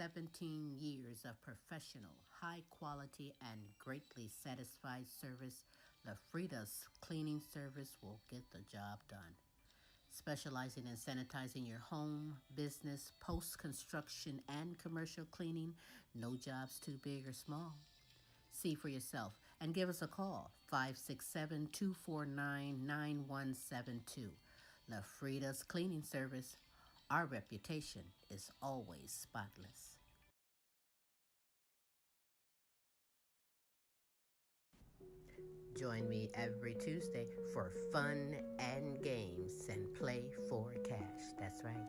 17 years of professional, high quality, and greatly satisfied service, Lafrida's cleaning service will get the job done. Specializing in sanitizing your home, business, post construction, and commercial cleaning, no job's too big or small. See for yourself and give us a call 567 249 9172. Lafrida's Cleaning Service. Our reputation is always spotless. Join me every Tuesday for fun and games and play for cash. That's right.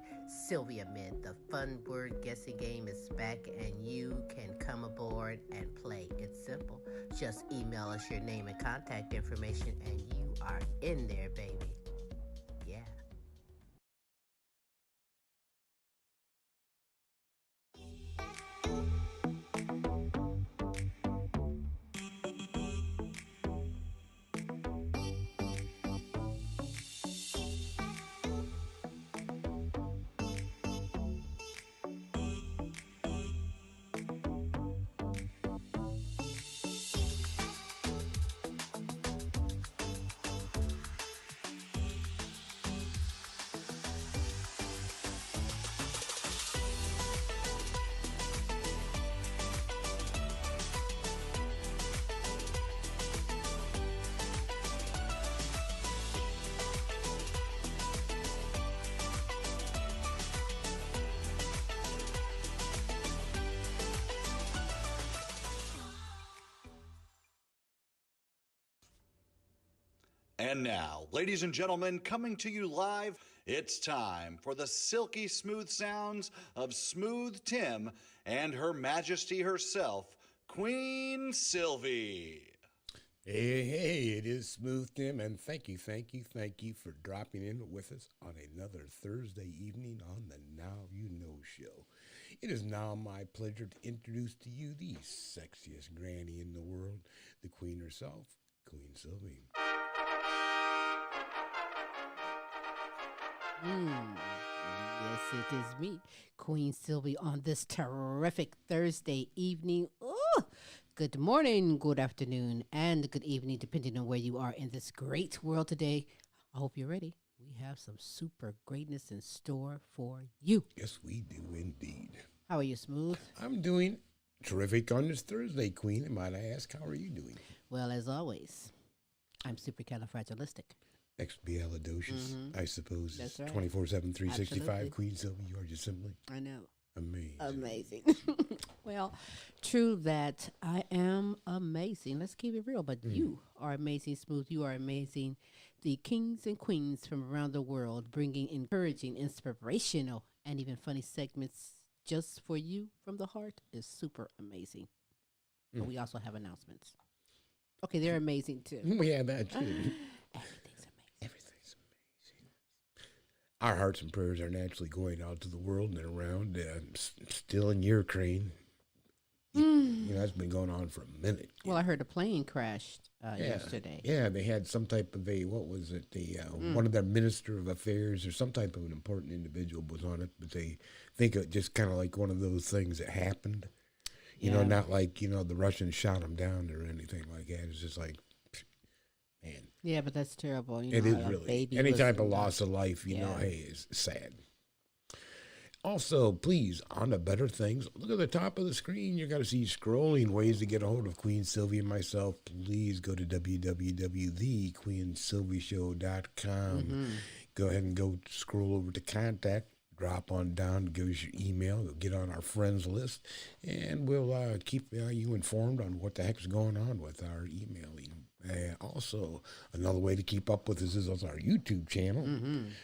Sylvia Mid, the fun word guessing game is back and you can come aboard and play. It's simple. Just email us your name and contact information and you are in there, baby. Yeah. And now, ladies and gentlemen, coming to you live, it's time for the silky smooth sounds of Smooth Tim and Her Majesty herself, Queen Silvy. Hey, it is Smooth Tim, and thank you for dropping in with us on another Thursday evening on the Now You Know show. It is now my pleasure to introduce to you the sexiest granny in the world, the Queen herself, Queen Silvy. Yes, it is me, Queen Silvy, on this terrific Thursday evening. Oh, good morning, good afternoon, and good evening, depending on where you are in this great world today. I hope you're ready. We have some super greatness in store for you. Yes, we do indeed. How are you, Smooth? I'm doing terrific on this Thursday, Queen. And might I ask, how are you doing? Well, as always, I'm supercalifragilistic. Expialidocious, I suppose. That's right. 24/7, 365. Absolutely. Queen Silvy, you are just simply I know. amazing. Well, true that I am amazing. Let's keep it real. But you are amazing, Smooth. You are amazing. The kings and queens from around the world bringing encouraging, inspirational, and even funny segments just for you from the heart is super amazing. But we also have announcements. Okay, they're amazing too. We have that too. Everything's amazing. Everything's amazing. Our hearts and prayers are naturally going out to the world and around. Still in Ukraine. You know, that's been going on for a minute. Well, I heard a plane crashed yesterday. Yeah, they had some type of what was it? One of their minister of affairs or some type of an important individual was on it, but they think it just kind of like one of those things that happened. You know, not like, the Russians shot him down or anything like that. It's just like, man. Yeah, but that's terrible. It is really. Any type of loss of life, you know, hey, it's sad. Also, please, on to better things, look at the top of the screen. You're going to see scrolling ways to get a hold of Queen Silvy and myself. Please go to www.thequeensylvyshow.com. Go ahead and go scroll over to contact. Drop on down, give us your email, get on our friends list, and we'll keep you informed on what the heck's going on with our emailing. Also, another way to keep up with us is on our YouTube channel.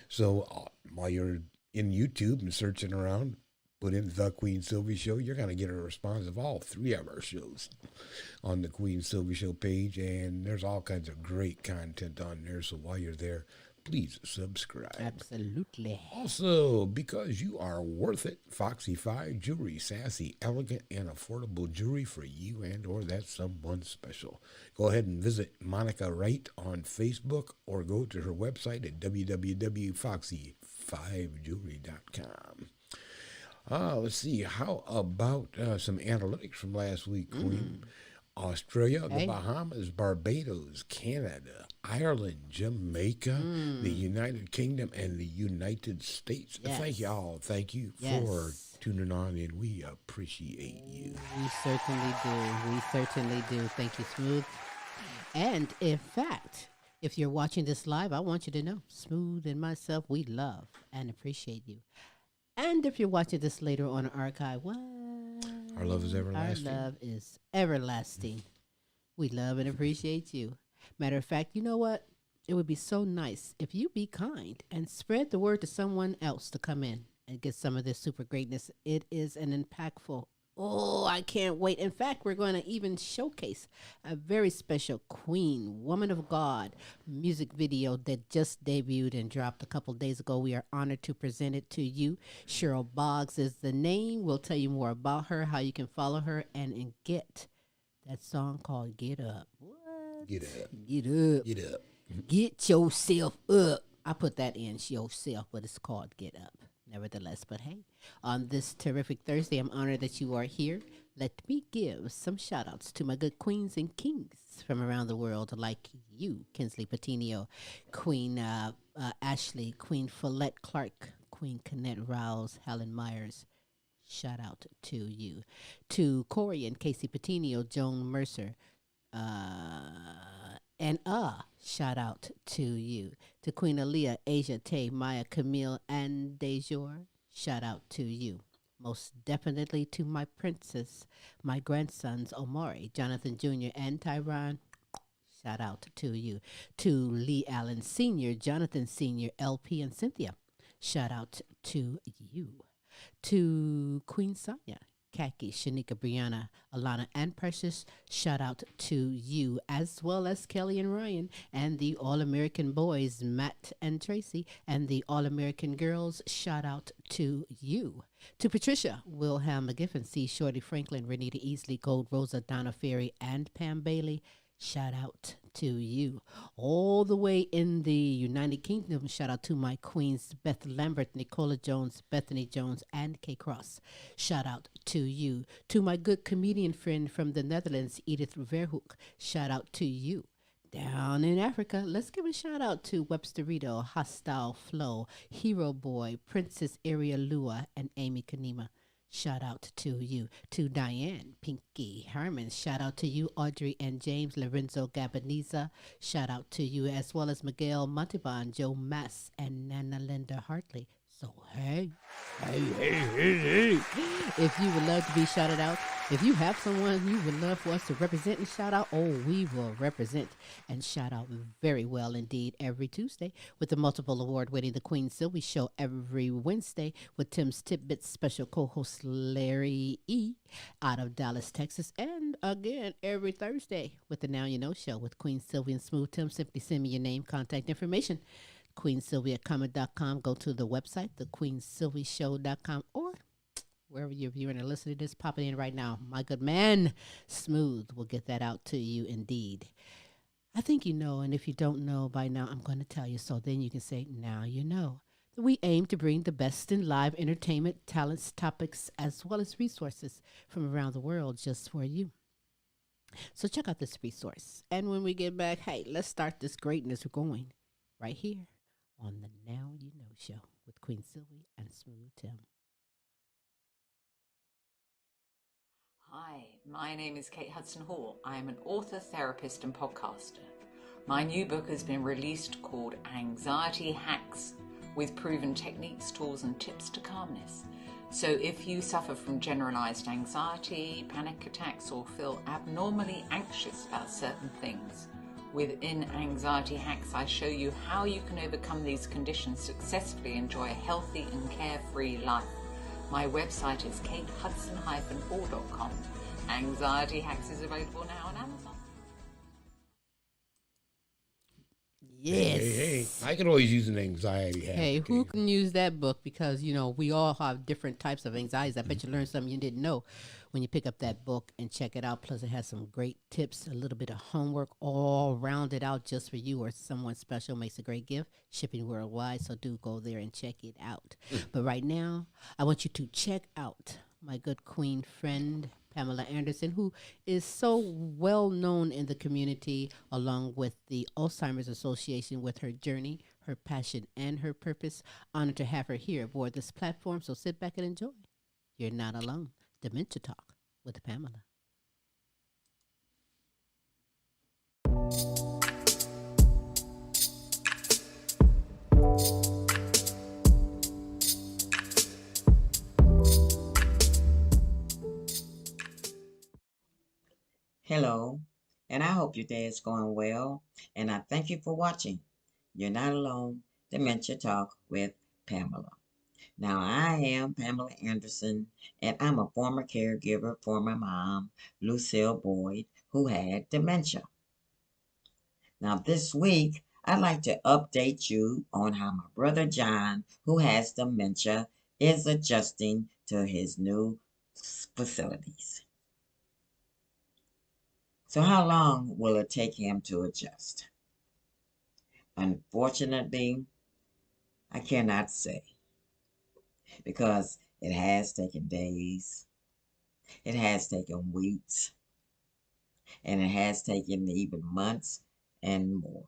So while you're in YouTube and searching around, put in The Queen Silvy Show, you're going to get a response of all three of our shows on the Queen Silvy Show page, and there's all kinds of great content on there, so while you're there, please subscribe. Absolutely. Also, because you are worth it, Foxy 5 Jewelry, sassy, elegant, and affordable jewelry for you and or that someone special. Go ahead and visit Monica Wright on Facebook or go to her website at www.foxy5jewelry.com. Let's see. How about some analytics from last week, Queen? Australia, the Bahamas, Barbados, Canada, Ireland, Jamaica, the United Kingdom, and the United States. Yes. Thank you all. Thank you for tuning on, and we appreciate you. We certainly do. We certainly do. Thank you, Smooth. And in fact, if you're watching this live, I want you to know, Smooth and myself, we love and appreciate you. And if you're watching this later on an archive, what? Our love is everlasting. Our love is everlasting. We love and appreciate you. Matter of fact, you know what? It would be so nice if you be kind and spread the word to someone else to come in and get some of this super greatness. It is an impactful. Oh, I can't wait. In fact, we're going to even showcase a very special Queen, Woman of God music video that just debuted and dropped a couple days ago. We are honored to present it to you. Cheryl Boggs is the name. We'll tell you more about her, how you can follow her, and get that song called Get Up. What? Get up. Get up. Get up. Get yourself up. I put that in yourself, but it's called Get Up. Nevertheless, but hey, on this terrific Thursday, I'm honored that you are here. Let me give some shout outs to my good queens and kings from around the world, like you, Kinsley Petiniot, Queen Ashley, Queen Follette Clark, Queen Kennette Rawls, Helen Myers. Shout out to you. To Corey and Casey Petiniot, Joan Mercer, and shout out to you. To Queen Aaliyah, Asia Tay, Maya, Camille, and Dejour, shout out to you. Most definitely to my princess, my grandsons, Omari, Jonathan Jr., and Tyron, shout out to you. To Lee Allen Sr., Jonathan Sr., LP, and Cynthia, shout out to you. To Queen Sonia, Kaki, Shanika, Brianna, Alana, and Precious, shout out to you, as well as Kelly and Ryan, and the All-American boys, Matt and Tracy, and the All-American girls, shout out to you. To Patricia, Wilhelm McGiffin, C. Shorty Franklin, Renita Easley, Gold Rosa, Donna Ferry, and Pam Bailey, shout out to you. All the way in the United Kingdom, shout out to my queens, Beth Lambert, Nicola Jones, Bethany Jones, and Kay Cross. Shout out to you. To my good comedian friend from the Netherlands, Edith Verhoek, shout out to you. Down in Africa, let's give a shout out to Webster Rito, Hostile Flow, Hero Boy, Princess Aria Lua, and Amy Kanima. Shout out to you. To Diane, Pinky, Herman, shout out to you. Audrey and James, Lorenzo Gabaniza, shout out to you, as well as Miguel Montalban, Joe Mass, and Nana Linda Hartley. So, hey. If you would love to be shouted out, if you have someone you would love for us to represent and shout out, oh, we will represent and shout out very well indeed every Tuesday with the multiple award-winning The Queen Silvy Show every Wednesday with Tim's Tidbits special co-host Larry E. out of Dallas, Texas, and again every Thursday with the Now You Know Show with Queen Silvy and Smooth Tim. Simply send me your name, contact information, queensylvia@comet.com. Go to the website, thequeensylvyshow.com, or wherever you're viewing or listening to this, pop it in right now. My good man, Smooth, will get that out to you indeed. I think you know, and if you don't know by now, I'm going to tell you, so then you can say, now you know. We aim to bring the best in live entertainment, talents, topics, as well as resources from around the world just for you. So check out this resource. And when we get back, hey, let's start this greatness going right here on the Now You Know Show with Queen Silvy and Smooth Tim. Hi, my name is Kate Hudson Hall. I am an author, therapist, and podcaster. My new book has been released called Anxiety Hacks, with proven techniques, tools, and tips to calmness. So if you suffer from generalized anxiety, panic attacks, or feel abnormally anxious about certain things, within Anxiety Hacks, I show you how you can overcome these conditions successfully, enjoy a healthy and carefree life. My website is katehudson-hall.com. Anxiety Hacks is available now on Amazon. Hey, I can always use an anxiety hack. Hey, who can use that book? Because, we all have different types of anxieties. I bet you learned something you didn't know when you pick up that book and check it out. Plus, it has some great tips, a little bit of homework, all rounded out just for you or someone special. Makes a great gift. Shipping worldwide, so do go there and check it out. But right now, I want you to check out my good queen friend, Pamela Anderson, who is so well known in the community, along with the Alzheimer's Association, with her journey, her passion, and her purpose. Honored to have her here aboard this platform, so sit back and enjoy. You're not alone. Dementia Talk with Pamela. Hello, and I hope your day is going well, and I thank you for watching. You're not alone. Dementia Talk with Pamela. Now, I am Pamela Anderson, and I'm a former caregiver for my mom, Michele Boyd, who had dementia. Now, this week, I'd like to update you on how my brother John, who has dementia, is adjusting to his new facilities. So how long will it take him to adjust? Unfortunately, I cannot say, because it has taken days, it has taken weeks, and it has taken even months and more.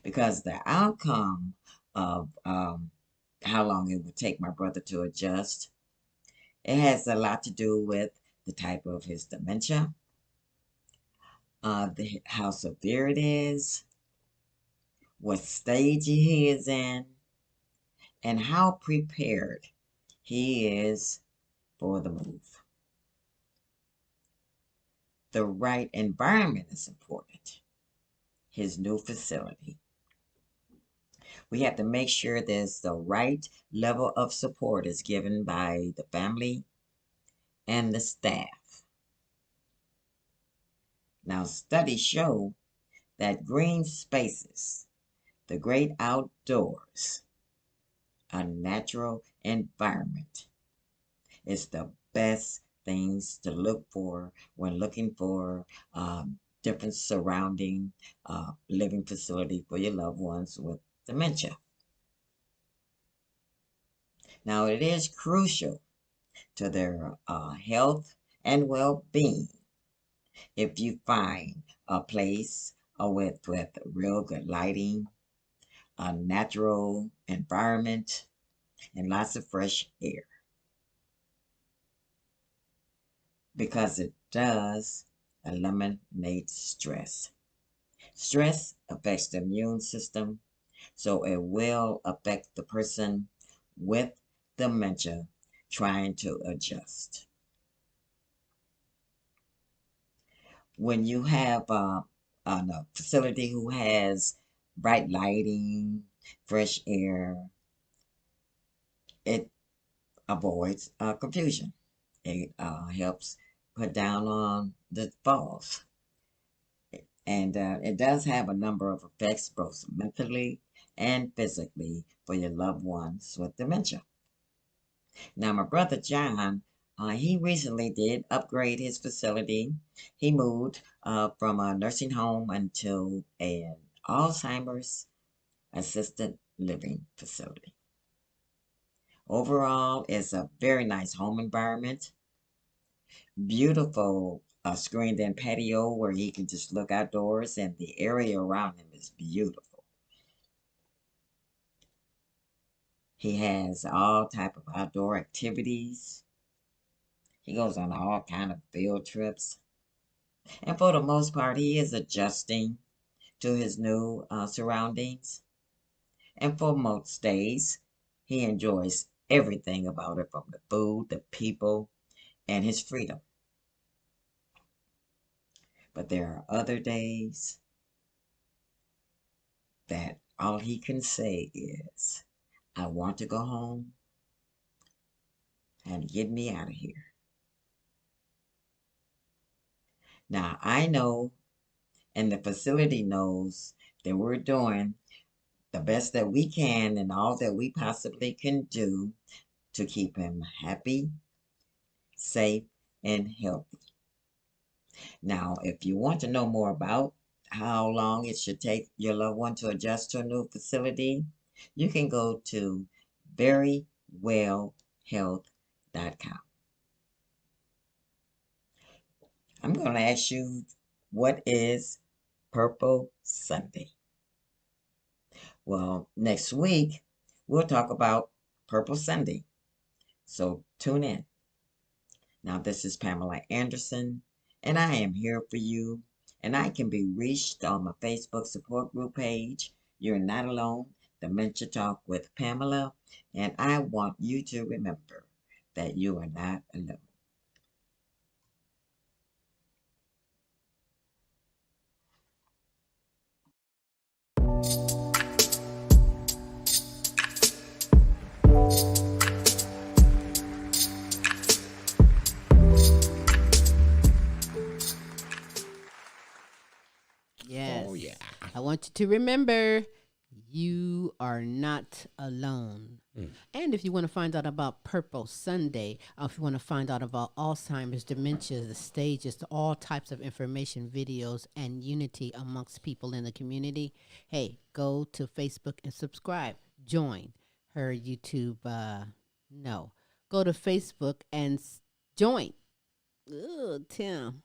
Because the outcome of how long it would take my brother to adjust, it has a lot to do with the type of his dementia, how severe it is, what stage he is in, and how prepared he is for the move. The right environment is important. His new facility. We have to make sure there's the right level of support is given by the family and the staff. Now, studies show that green spaces, the great outdoors, a natural environment is the best things to look for when looking for different surrounding living facility for your loved ones with dementia. Now, it is crucial to their health and well-being if you find a place with real good lighting, a natural environment, and lots of fresh air. Because it does eliminate stress. Stress affects the immune system, so it will affect the person with dementia trying to adjust. When you have a facility who has bright lighting, fresh air, it avoids confusion. It helps put down on the falls. And it does have a number of effects, both mentally and physically, for your loved ones with dementia. Now, my brother John, he recently did upgrade his facility. He moved from a nursing home into an Alzheimer's assisted living facility. Overall, it's a very nice home environment. Beautiful screened-in patio where he can just look outdoors, and the area around him is beautiful. He has all type of outdoor activities. He goes on all kind of field trips. And for the most part, he is adjusting to his new surroundings. And for most days, he enjoys everything about it, from the food, the people, and his freedom. But there are other days that all he can say is, I want to go home and get me out of here. Now, I know, and the facility knows, that we're doing the best that we can and all that we possibly can do to keep him happy, safe, and healthy. Now, if you want to know more about how long it should take your loved one to adjust to a new facility, you can go to verywellhealth.com. I'm going to ask you, what is Purple Sunday? Well, next week, we'll talk about Purple Sunday. So tune in. Now, this is Pamela Anderson, and I am here for you. And I can be reached on my Facebook support group page. You're Not Alone, Dementia Talk with Pamela. And I want you to remember that you are not alone. Yes. Oh, yeah. I want you to remember you are not alone. And if you want to find out about Purple Sunday, if you want to find out about Alzheimer's, dementia, the stages, all types of information, videos, and unity amongst people in the community, hey, go to Facebook and subscribe. Join her YouTube. No. Go to Facebook and join. Ugh, Tim.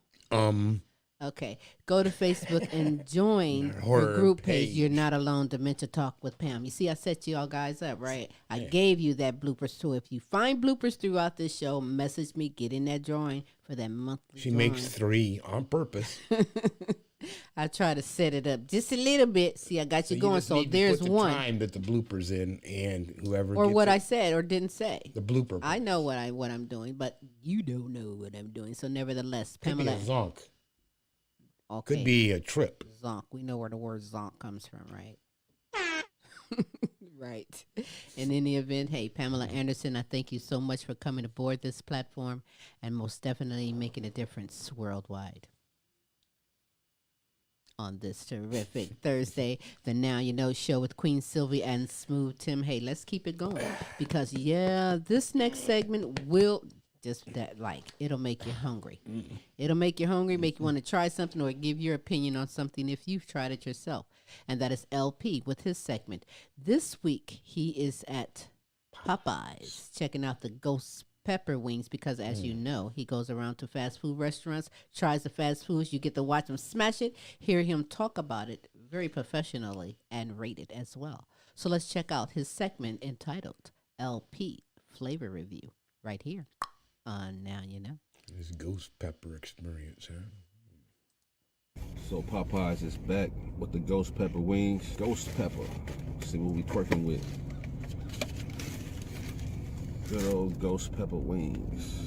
Okay, go to Facebook and join her group page. You're Not Alone, Dementia Talk with Pam. You see, I set you all guys up, right? I gave you that bloopers too. If you find bloopers throughout this show, message me, get in that drawing for that monthly She drawing. makes 3 on purpose. I try to set it up just a little bit. See, I got you going. Just So need to there's put the one. time that the bloopers in, and whoever Or gets what it, I said or didn't say. the blooper. I know what I'm doing, but you don't know what I'm doing. So nevertheless, Could be Pamela. a zonk. Okay. Could be a trip. Zonk. We know where the word zonk comes from, right? Right. In any event, hey, Pamela Anderson, I thank you so much for coming aboard this platform and most definitely making a difference worldwide. On this terrific Thursday, the Now You Know show with Queen Silvy and Smooth Tim. Hey, let's keep it going because, this next segment will... just that, it'll make you hungry. It'll make you hungry, make you want to try something or give your opinion on something if you've tried it yourself. And that is LP with his segment. This week, he is at Popeyes checking out the ghost pepper wings because, as you know, he goes around to fast food restaurants, tries the fast foods. You get to watch him smash it, hear him talk about it very professionally, and rate it as well. So let's check out his segment entitled LP Flavor Review right here. Now You Know. This ghost pepper experience, huh? So Popeyes is back with the ghost pepper wings. Ghost pepper. See what we twerking with. Good old ghost pepper wings.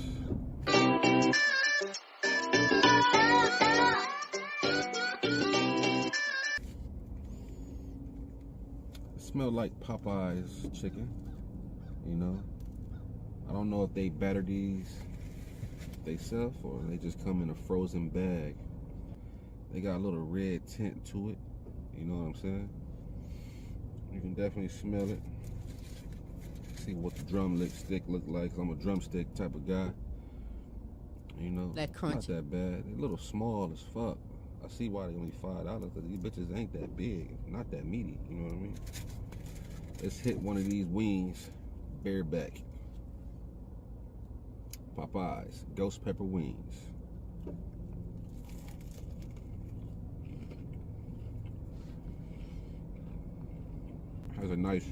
It smelled like Popeyes chicken, you know. I don't know if they batter these themselves or they just come in a frozen bag. They got a little red tint to it. You know what I'm saying? You can definitely smell it. See what the drumstick look like. I'm a drumstick type of guy. You know, that crunch. Not that bad. They're a little small as fuck. I see why they only $5 because these bitches ain't that big, not that meaty. You know what I mean? Let's hit one of these wings bareback. Popeyes ghost pepper wings. Has a nice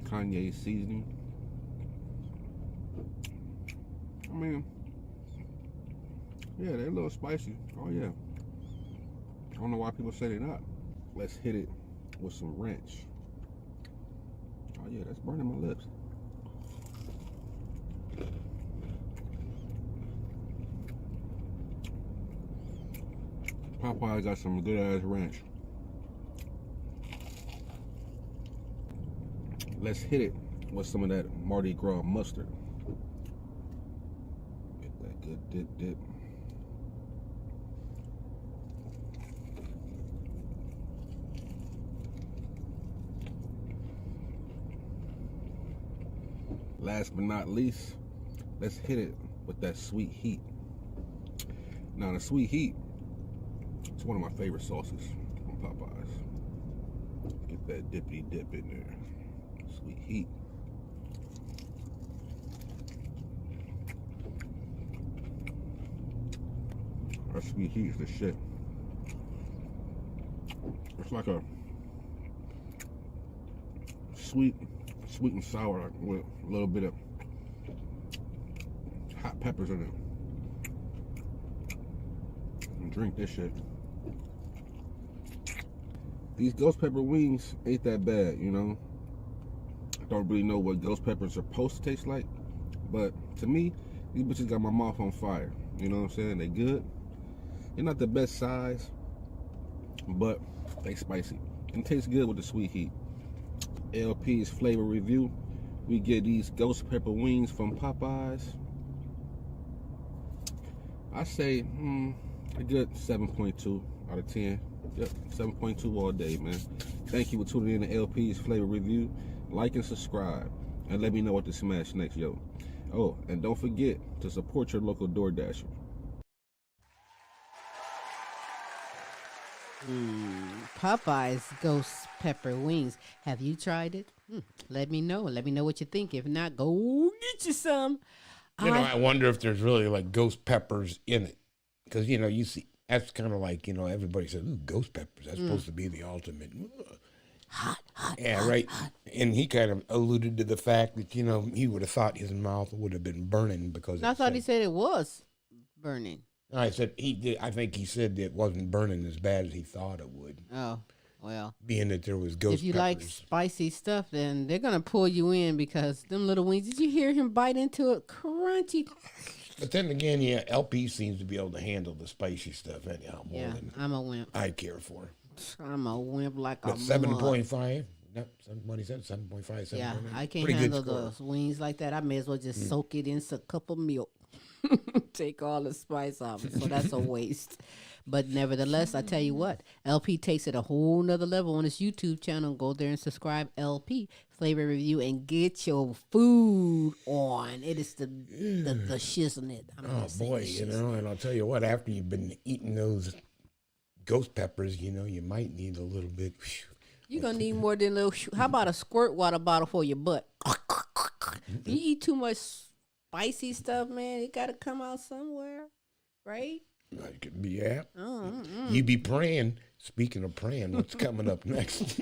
Kanye seasoning. I mean, yeah, they're a little spicy. Oh yeah. I don't know why people say they're not. Let's hit it with some ranch. Oh yeah, that's burning my lips. Popeye got some good ass ranch. Let's hit it with some of that Mardi Gras mustard. Get that good dip. last but not least, let's hit it with that sweet heat. Now, the sweet heat, it's one of my favorite sauces from Popeyes. Get that dippity dip in there. Sweet heat. That sweet heat is the shit. It's like a sweet and sour, like with a little bit of hot peppers in it. And drink this shit. These ghost pepper wings ain't that bad, you know. I don't really know what ghost peppers are supposed to taste like, but to me, these bitches got my mouth on fire. You know what I'm saying? They good. They're not the best size, but they spicy. And it tastes good with the sweet heat. LPs Flavor review. We get these ghost pepper wings from Popeyes. I say a good 7.2 out of 10. Yep, 7.2 all day, man. Thank you for tuning in to LP's Flavor Review. Like and subscribe, and let me know what to smash next, yo. Oh, and don't forget to support your local DoorDasher. Popeye's ghost pepper wings. Have you tried it? Let me know. Let me know what you think. If not, go get you some. You know, I wonder if there's really like ghost peppers in it. Because, you know, you see, that's kind of like, you know, everybody says, ooh, ghost peppers. That's supposed to be the ultimate. Hot. Yeah, right. And he kind of alluded to the fact that, you know, he would have thought his mouth would have been burning because I thought he said it was burning. I said he did. I think he said it wasn't burning as bad as he thought it would. Oh, well. Being that there was ghost If you peppers. like spicy stuff, then they're going to pull you in because them little wings, did you hear him bite into it? Crunchy. But then again, yeah, LP seems to be able to handle the spicy stuff anyhow more than I'm a wimp. I care for. I'm a wimp like But a 7.5. No, somebody said 7.5. 7.8. Yeah, I can't Pretty handle good score. those wings like that. I may as well just soak it in a cup of milk. Take all the spice off it. So that's a waste. But nevertheless, I tell you what, LP takes it a whole nother level on his YouTube channel. Go there and subscribe, LP Flavor Review, and get your food on. It is the shiznit. Oh boy, you know, and I'll tell you what, after you've been eating those ghost peppers, you know, you might need a little bit. You're going to need more than a little. How about a squirt water bottle for your butt? You eat too much spicy stuff, man, it got to come out somewhere, right? It could be, yeah. You be praying. Speaking of praying, what's coming up next?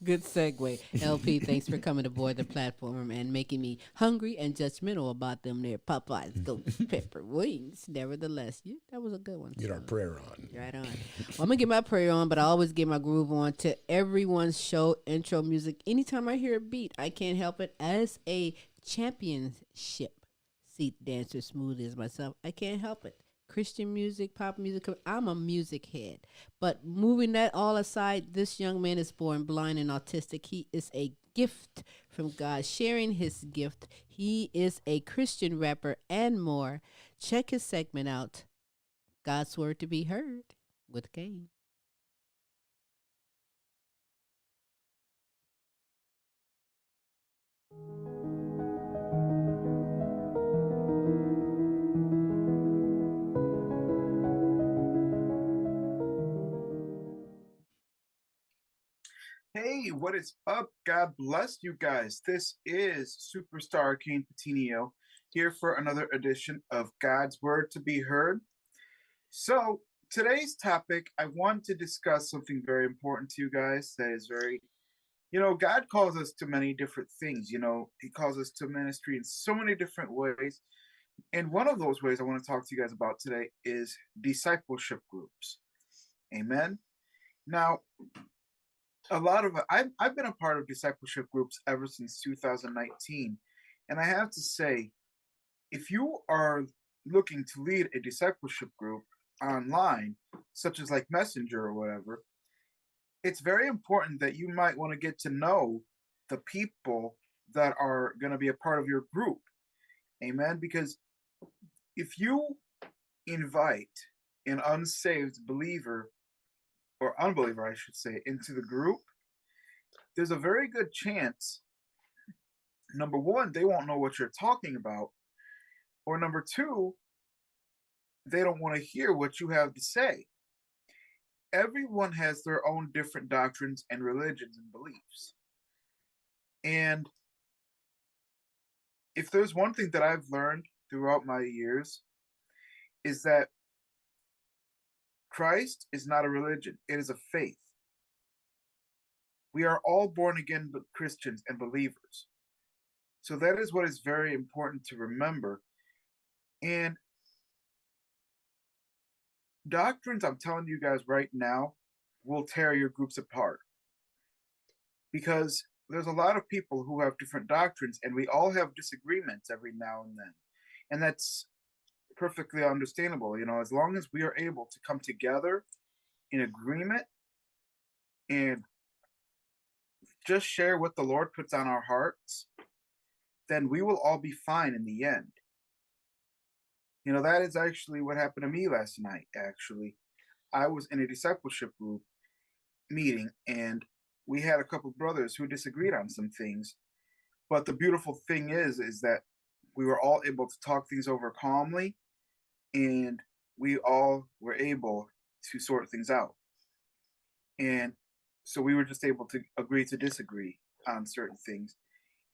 Good segue. LP, thanks for coming aboard the platform and making me hungry and judgmental about them there Popeye's ghost pepper wings. Nevertheless, that was a good one. Get our prayer on. Right on. Well, I'm going to get my prayer on, but I always get my groove on to everyone's show intro music. Anytime I hear a beat, I can't help it. As a championship seat dancer, smooth as myself, I can't help it. Christian music, pop music, I'm a music head. But moving that all aside, this young man is born blind and autistic. He is a gift from God, sharing his gift. He is a Christian rapper and more. Check his segment out, God's Word to be Heard with Kayne. Hey, what is up? God bless you guys. This is Superstar Kayne Petiniot here for another edition of God's Word to be Heard. So, today's topic, I want to discuss something very important to you guys that is very, God calls us to many different things. He calls us to ministry in so many different ways. And one of those ways I want to talk to you guys about today is discipleship groups. Amen. Now, I've been a part of discipleship groups ever since 2019. And I have to say, if you are looking to lead a discipleship group online, such as like Messenger or whatever, it's very important that you might want to get to know the people that are going to be a part of your group. Amen. Because if you invite an unsaved believer or unbeliever, I should say, into the group, there's a very good chance number one, they won't know what you're talking about. Or number two, they don't want to hear what you have to say. Everyone has their own different doctrines and religions and beliefs. And if there's one thing that I've learned throughout my years, is that Christ is not a religion, it is a faith. We are all born again Christians and believers. So that is what is very important to remember. And doctrines, I'm telling you guys right now, will tear your groups apart. Because there's a lot of people who have different doctrines, and we all have disagreements every now and then. And that's perfectly understandable. You know, as long as we are able to come together in agreement and just share what the Lord puts on our hearts, then we will all be fine in the end. You know, that is actually what happened to me last night, actually. I was in a discipleship group meeting, and we had a couple brothers who disagreed on some things. But the beautiful thing is that we were all able to talk things over calmly, and we all were able to sort things out. And so we were just able to agree to disagree on certain things.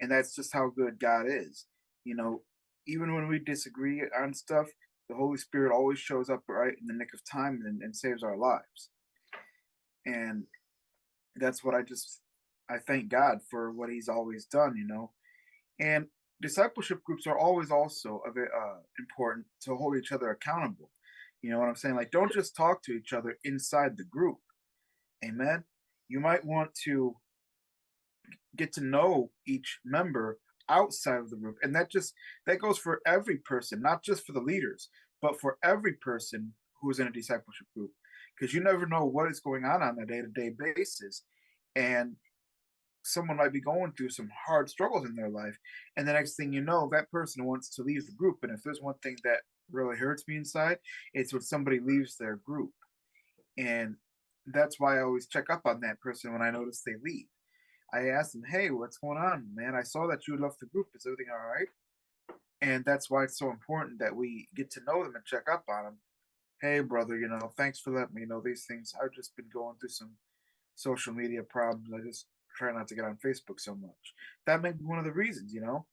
And that's just how good God is. You know, even when we disagree on stuff, the Holy Spirit always shows up right in the nick of time and saves our lives. And that's what I thank God for what he's always done, you know. And discipleship groups are always also important to hold each other accountable. You know what I'm saying? Like, don't just talk to each other inside the group. Amen. You might want to get to know each member outside of the group. And that goes for every person, not just for the leaders, but for every person who is in a discipleship group. Because you never know what is going on a day-to-day basis. And someone might be going through some hard struggles in their life. And the next thing you know, that person wants to leave the group. And if there's one thing that really hurts me inside, it's when somebody leaves their group. And that's why I always check up on that person when I notice they leave. I ask them, hey, what's going on, man? I saw that you left the group. Is everything all right? And that's why it's so important that we get to know them and check up on them. Hey, brother, you know, thanks for letting me know these things. I've just been going through some social media problems. I just try not to get on Facebook so much. That may be one of the reasons, you know?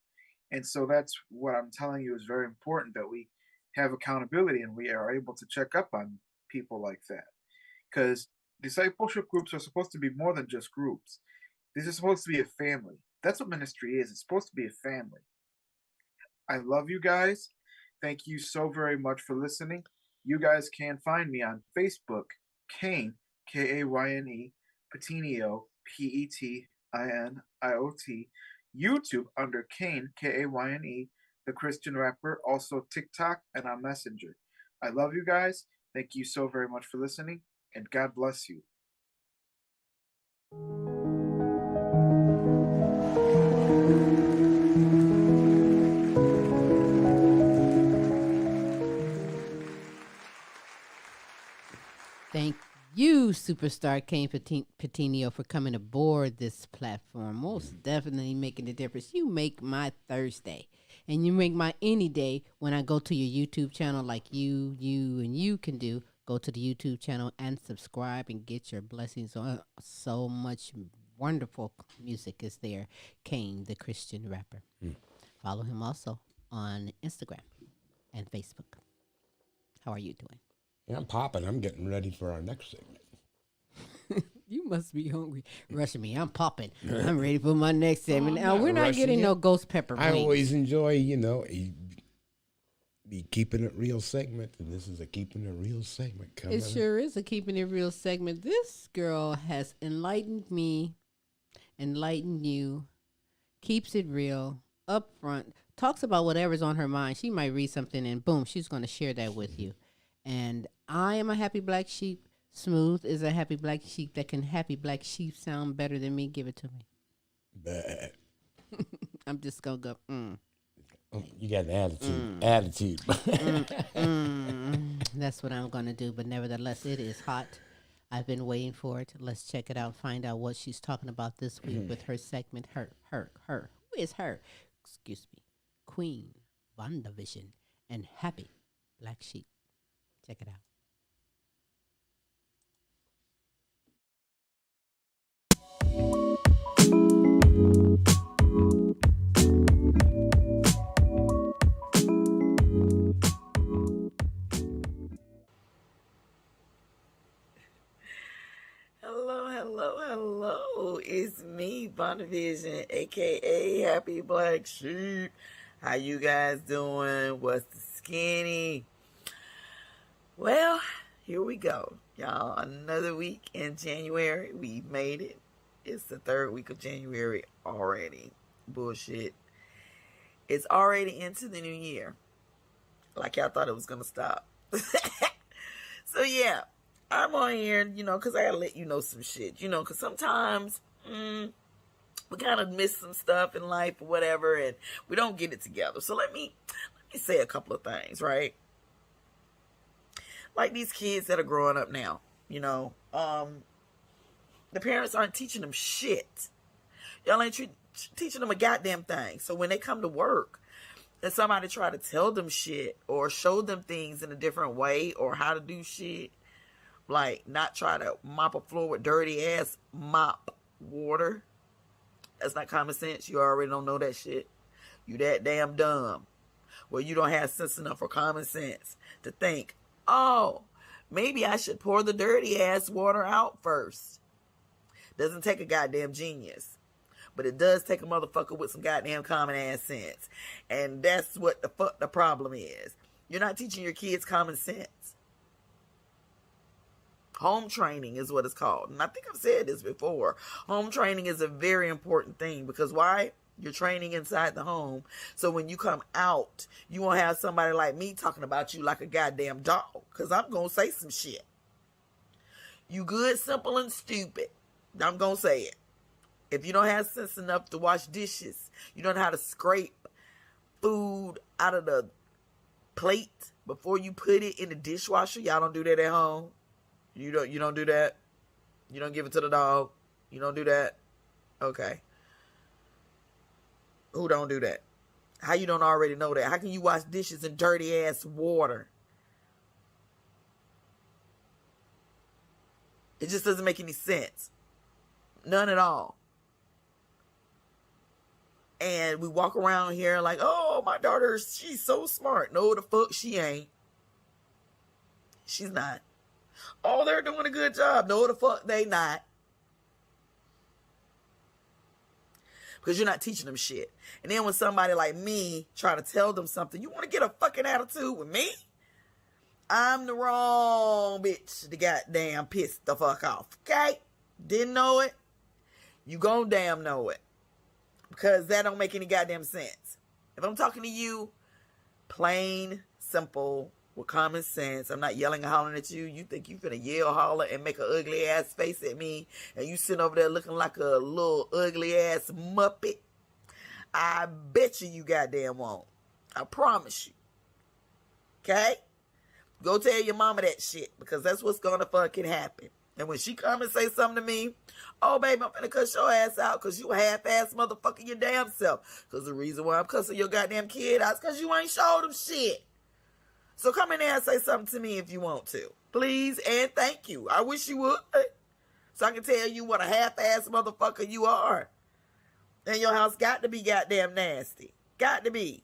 And so that's what I'm telling you is very important, that we have accountability and we are able to check up on people like that. Because discipleship groups are supposed to be more than just groups. This is supposed to be a family. That's what ministry is. It's supposed to be a family. I love you guys. Thank you so very much for listening. You guys can find me on Facebook, Kayne, Kayne, Petiniot, Petiniot, YouTube under Kayne, Kayne, the Christian rapper, also TikTok and on Messenger. I love you guys. Thank you so very much for listening, and God bless you. Thank you, superstar Kayne Petiniot, for coming aboard this platform. Most definitely making a difference. You make my Thursday, and you make my any day when I go to your YouTube channel like you can do. Go to the YouTube channel and subscribe and get your blessings on. So much wonderful music is there. Kayne, the Christian rapper. Follow him also on Instagram and Facebook. How are you doing? Yeah, I'm popping. I'm getting ready for our next segment. You must be hungry. Rushing me. I'm popping. I'm ready for my next segment. Now, we're not rushing getting you. no ghost pepper wings. I always enjoy, the Keeping It Real segment, and this is a Keeping It Real segment coming. It sure is a Keeping It Real segment. This girl has enlightened me, enlightened you, keeps it real, upfront, talks about whatever's on her mind. She might read something and boom, she's going to share that with you. And I am a happy black sheep. Smooth is a happy black sheep that can happy black sheep sound better than me. Give it to me. Bad. I'm just going to go, You got an attitude. That's what I'm going to do. But nevertheless, it is hot. I've been waiting for it. Let's check it out. Find out what she's talking about this week with her segment. Her. is her? Excuse me. Queen, WandaVision, and Happy Black Sheep. Check it out. Hello. It's me, WandaVision, aka Happy Black Sheep. How you guys doing? What's the skinny? Well, here we go, y'all. Another week in January. We made it. It's the third week of January already. Bullshit. It's already into the new year. Like y'all thought it was gonna stop. So yeah. I'm on here, because I gotta let you know some shit, because sometimes we kind of miss some stuff in life or whatever, and we don't get it together. So let me say a couple of things, right? Like these kids that are growing up now, the parents aren't teaching them shit. Y'all ain't teaching them a goddamn thing. So when they come to work and somebody try to tell them shit or show them things in a different way or how to do shit, like not try to mop a floor with dirty ass mop water. That's not common sense. You already don't know that shit. You that damn dumb. Well, you don't have sense enough or common sense to think, oh, maybe I should pour the dirty ass water out first. Doesn't take a goddamn genius. But it does take a motherfucker with some goddamn common ass sense. And that's what the fuck the problem is. You're not teaching your kids common sense. Home training is what it's called. And I think I've said this before. Home training is a very important thing because why? You're training inside the home. So when you come out, you won't have somebody like me talking about you like a goddamn dog. Because I'm going to say some shit. You good, simple, and stupid. I'm going to say it. If you don't have sense enough to wash dishes, you don't know how to scrape food out of the plate before you put it in the dishwasher. Y'all don't do that at home. You don't do that? You don't give it to the dog? You don't do that? Okay. Who don't do that? How you don't already know that? How can you wash dishes in dirty ass water? It just doesn't make any sense. None at all. And we walk around here like, oh, my daughter, she's so smart. No, the fuck she ain't. She's not. Oh, they're doing a good job. No, the fuck they not. Because you're not teaching them shit. And then when somebody like me try to tell them something, you want to get a fucking attitude with me? I'm the wrong bitch to goddamn piss the fuck off. Okay? Didn't know it? You gon' damn know it. Because that don't make any goddamn sense. If I'm talking to you, plain, simple, with common sense, I'm not yelling and hollering at you. You think you finna yell, holler, and make an ugly ass face at me, and you sitting over there looking like a little ugly ass muppet? I bet you goddamn won't. I promise you. Okay? Go tell your mama that shit, because that's what's gonna fucking happen. And when she come and say something to me, oh, baby, I'm finna cuss your ass out because you a half-ass motherfucker your damn self. Because the reason why I'm cussing your goddamn kid out is because you ain't showed them shit. So come in there and say something to me if you want to. Please and thank you. I wish you would. So I can tell you what a half-ass motherfucker you are. And your house got to be goddamn nasty. Got to be.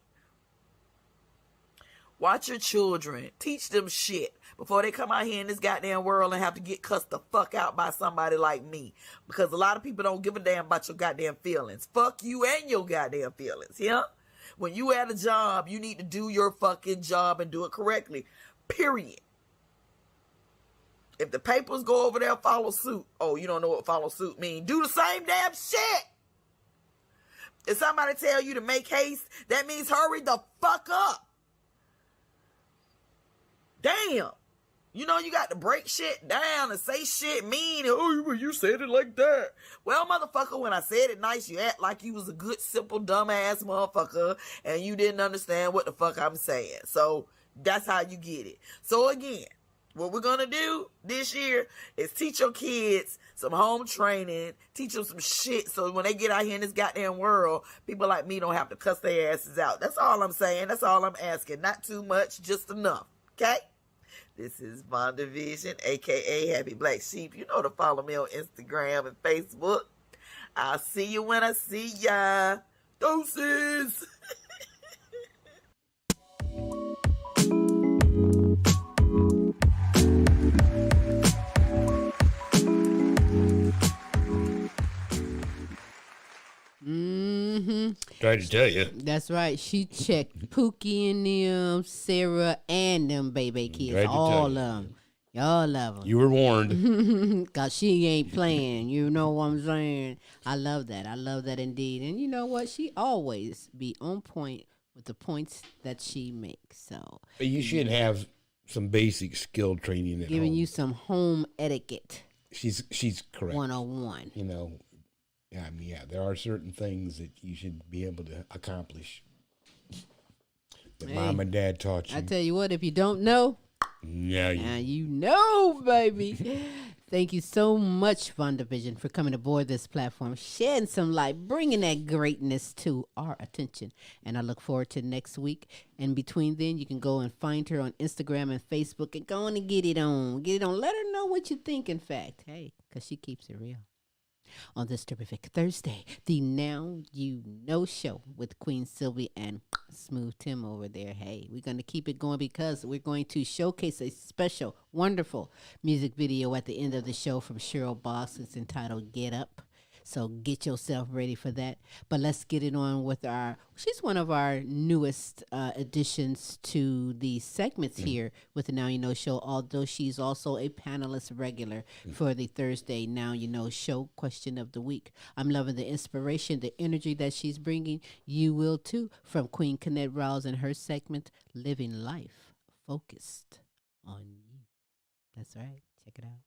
Watch your children. Teach them shit before they come out here in this goddamn world and have to get cussed the fuck out by somebody like me. Because a lot of people don't give a damn about your goddamn feelings. Fuck you and your goddamn feelings, yeah? When you at a job, you need to do your fucking job and do it correctly. Period. If the papers go over there, follow suit. Oh, you don't know what follow suit means. Do the same damn shit. If somebody tell you to make haste, that means hurry the fuck up. Damn. You know you got to break shit down and say shit mean. Oh, you said it like that. Well, motherfucker, when I said it nice, you act like you was a good, simple, dumbass motherfucker and you didn't understand what the fuck I'm saying. So that's how you get it. So again, What we're going to do this year is teach your kids some home training, teach them some shit so when they get out here in this goddamn world, people like me don't have to cuss their asses out. That's all I'm saying. That's all I'm asking. Not too much, just enough. Okay? This is Vonda Vision, a.k.a. Happy Black Sheep. You know to follow me on Instagram and Facebook. I'll see you when I see ya. Doses! Tried to tell you. That's right. She checked Pookie and them, Sarah and them baby kids. Tried to All tell of you. them. All of them. You were warned. Because she ain't playing. You know what I'm saying? I love that. I love that indeed. And you know what? She always be on point with the points that she makes. So But you should have some basic skill training at giving home. you some home etiquette She's correct. 101. You know, I mean, yeah, there are certain things that you should be able to accomplish that Hey, mom and dad taught you. I tell you what, if you don't know, Yeah, now you know, baby. Thank you so much, WandaVision, for coming aboard this platform, shedding some light, bringing that greatness to our attention. And I look forward to next week. And between then, you can go and find her on Instagram and Facebook and go on and get it on. Get it on. Let her know what you think, in fact. Hey, because she keeps it real. On this terrific Thursday, the Now You Know show with Queen Silvy and Smooth Tim over there. Hey, we're going to keep it going because we're going to showcase a special, wonderful music video at the end of the show from Cheryl Boss. It's entitled Get Up. So get yourself ready for that. But let's get it on with she's one of our newest additions to the segments here with the Now You Know show, although she's also a panelist regular for the Thursday Now You Know show question of the week. I'm loving the inspiration, the energy that she's bringing. You will too, from Queen Kennette Rawls and her segment, Living Life Focused on You. That's right. Check it out.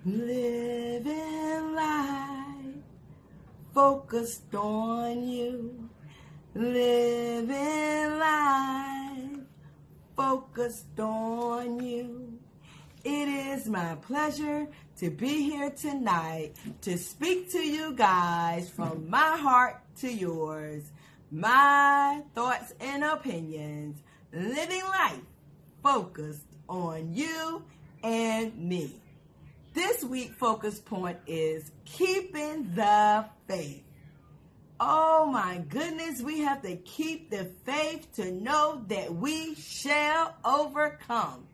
Living life focused on you. Living life focused on you. It is my pleasure to be here tonight to speak to you guys from my heart to yours. My thoughts and opinions. Living life focused on you and me. This week's focus point is keeping the faith. Oh my goodness, we have to keep the faith to know that we shall overcome.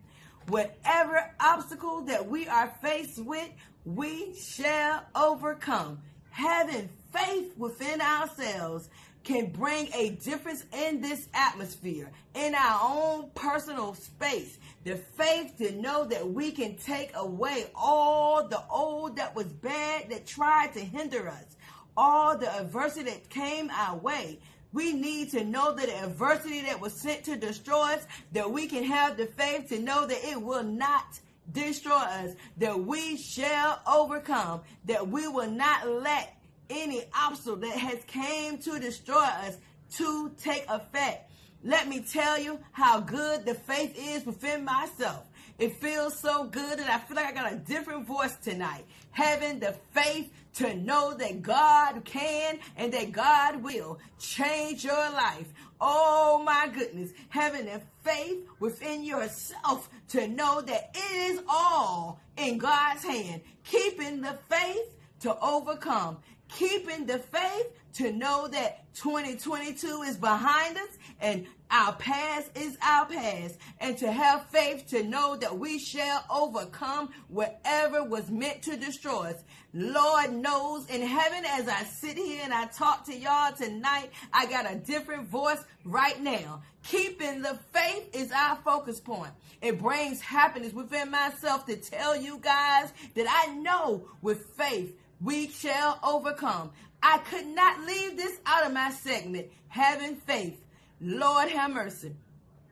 Whatever obstacle that we are faced with, we shall overcome. Having faith within ourselves can bring a difference in this atmosphere, in our own personal space. The faith to know that we can take away all the old that was bad that tried to hinder us, all the adversity that came our way. We need to know that the adversity that was sent to destroy us, that we can have the faith to know that it will not destroy us, that we shall overcome, that we will not let any obstacle that has came to destroy us to take effect. Let me tell you how good the faith is within myself. It feels so good that I feel like I got a different voice tonight. Having the faith to know that God can and that God will change your life. Oh my goodness. Having the faith within yourself to know that it is all in God's hand. Keeping the faith to overcome. Keeping the faith to know that 2022 is behind us and our past is our past, and to have faith to know that we shall overcome whatever was meant to destroy us. Lord knows in heaven, as I sit here and I talk to y'all tonight, I got a different voice right now. Keeping the faith is our focus point. It brings happiness within myself to tell you guys that I know with faith we shall overcome. I could not leave this out of my segment, having faith. Lord have mercy.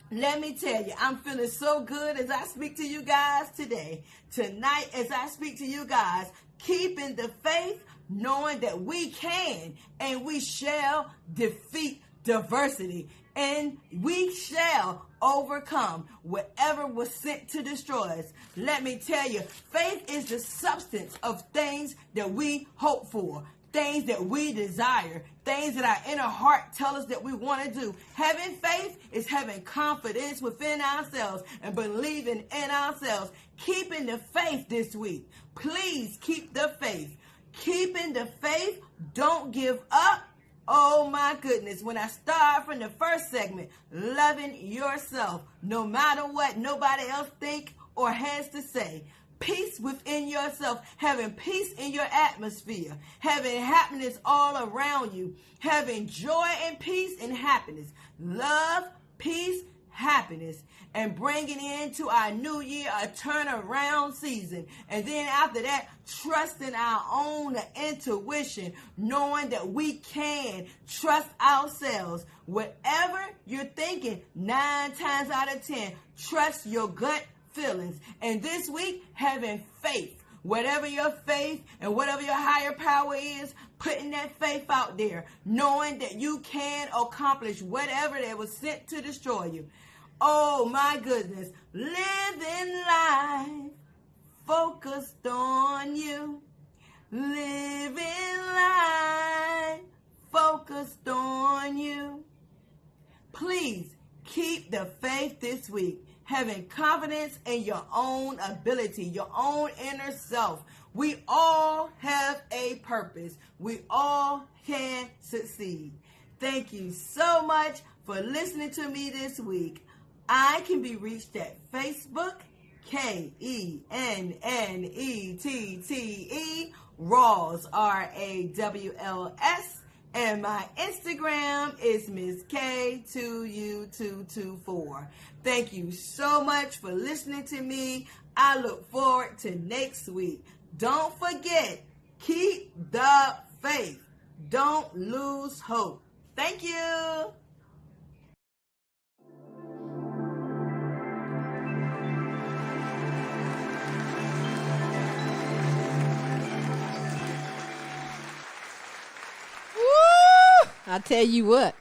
Let me tell you, I'm feeling so good as I speak to you guys today. Tonight, as I speak to you guys, keeping the faith, knowing that we can and we shall defeat diversity. And we shall overcome whatever was sent to destroy us. Let me tell you, faith is the substance of things that we hope for, things that we desire, things that our inner heart tell us that we want to do. Having faith is having confidence within ourselves and believing in ourselves. Keeping the faith this week. Please keep the faith. Keeping the faith. Don't give up. Oh my goodness, when I start from the first segment, loving yourself, no matter what nobody else think or has to say. Peace within yourself, having peace in your atmosphere, having happiness all around you, having joy and peace and happiness, love, peace, happiness, and bringing into our new year a turnaround season. And then after that, trusting our own intuition, knowing that we can trust ourselves. Whatever you're thinking, 9 times out of 10, trust your gut feelings. And this week, having faith. Whatever your faith and whatever your higher power is, putting that faith out there, knowing that you can accomplish whatever that was sent to destroy you. Oh my goodness. Living life focused on you. Living life focused on you. Please keep the faith this week. Having confidence in your own ability, your own inner self. We all have a purpose. We all can succeed. Thank you so much for listening to me this week. I can be reached at Facebook, Kennette, Rawls, Rawls, and my Instagram is Miss K2U224. Thank you so much for listening to me. I look forward to next week. Don't forget, keep the faith. Don't lose hope. Thank you. I tell you what,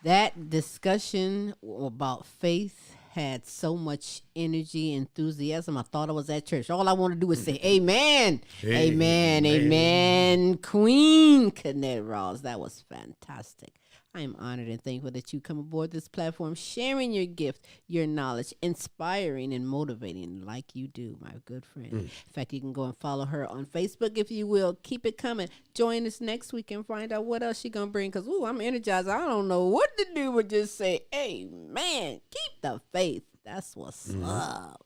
that discussion about faith had so much energy, enthusiasm. I thought I was at church. All I want to do is say, amen, amen, amen. Queen Kennette Rawls. That was fantastic. I am honored and thankful that you come aboard this platform, sharing your gift, your knowledge, inspiring and motivating like you do, my good friend. In fact, you can go and follow her on Facebook if you will. Keep it coming. Join us next week and find out what else she's going to bring, because, I'm energized. I don't know what to do but just say, amen. Keep the faith. That's what's up.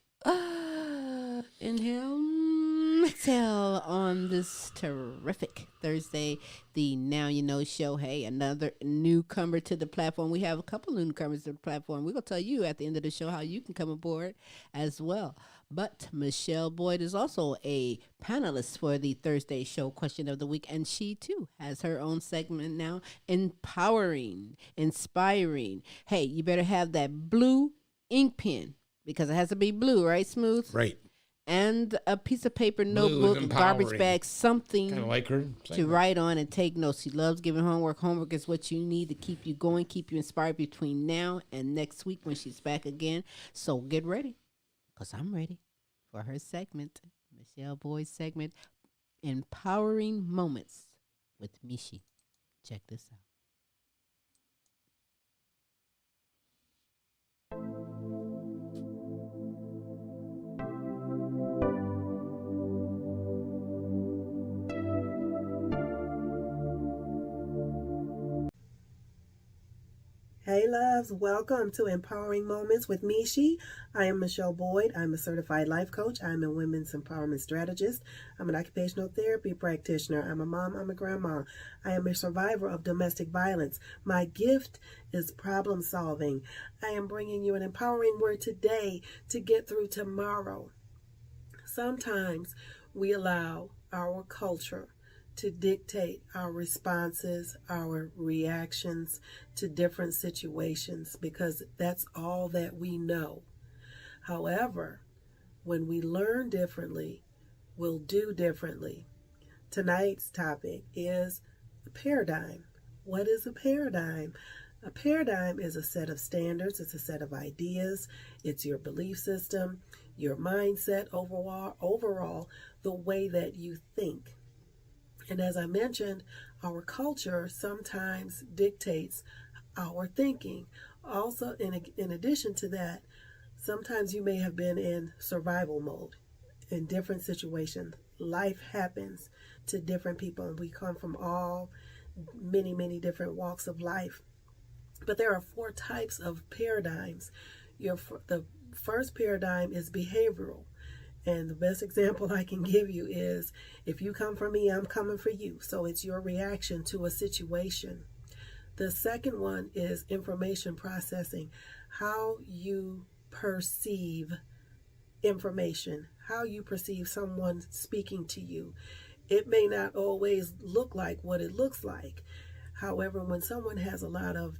Inhale, exhale on this terrific Thursday, the Now You Know show. Hey, another newcomer to the platform. We have a couple newcomers to the platform. We're going to tell you at the end of the show how you can come aboard as well. But Michele Boyd is also a panelist for the Thursday show Question of the Week, and she too has her own segment now, empowering, inspiring. Hey, you better have that blue ink pen, because it has to be blue, right, Smooth? Right. And a piece of paper, notebook, garbage bag, something kind of like her to write on and take notes. She loves giving homework. Homework is what you need to keep you going, keep you inspired between now and next week when she's back again. So get ready, because I'm ready for her segment, Michele Boyd's segment, Empowering Moments with Michi. Check this out. Hey loves, welcome to Empowering Moments with Michi. I am Michele Boyd. I'm a certified life coach. I'm a women's empowerment strategist. I'm an occupational therapy practitioner. I'm a mom. I'm a grandma. I am a survivor of domestic violence. My gift is problem solving. I am bringing you an empowering word today to get through tomorrow. Sometimes we allow our culture to dictate our responses, our reactions to different situations, because that's all that we know. However, when we learn differently, we'll do differently. Tonight's topic is a paradigm. What is a paradigm? A paradigm is a set of standards, it's a set of ideas, it's your belief system, your mindset overall, the way that you think. And as I mentioned, our culture sometimes dictates our thinking. Also, in addition to that, sometimes you may have been in survival mode in different situations. Life happens to different people, and we come from many different walks of life. But there are 4 types of paradigms. The first paradigm is behavioral. And the best example I can give you is, if you come for me, I'm coming for you. So it's your reaction to a situation. The second one is information processing. How you perceive information, how you perceive someone speaking to you. It may not always look like what it looks like. However, when someone has a lot of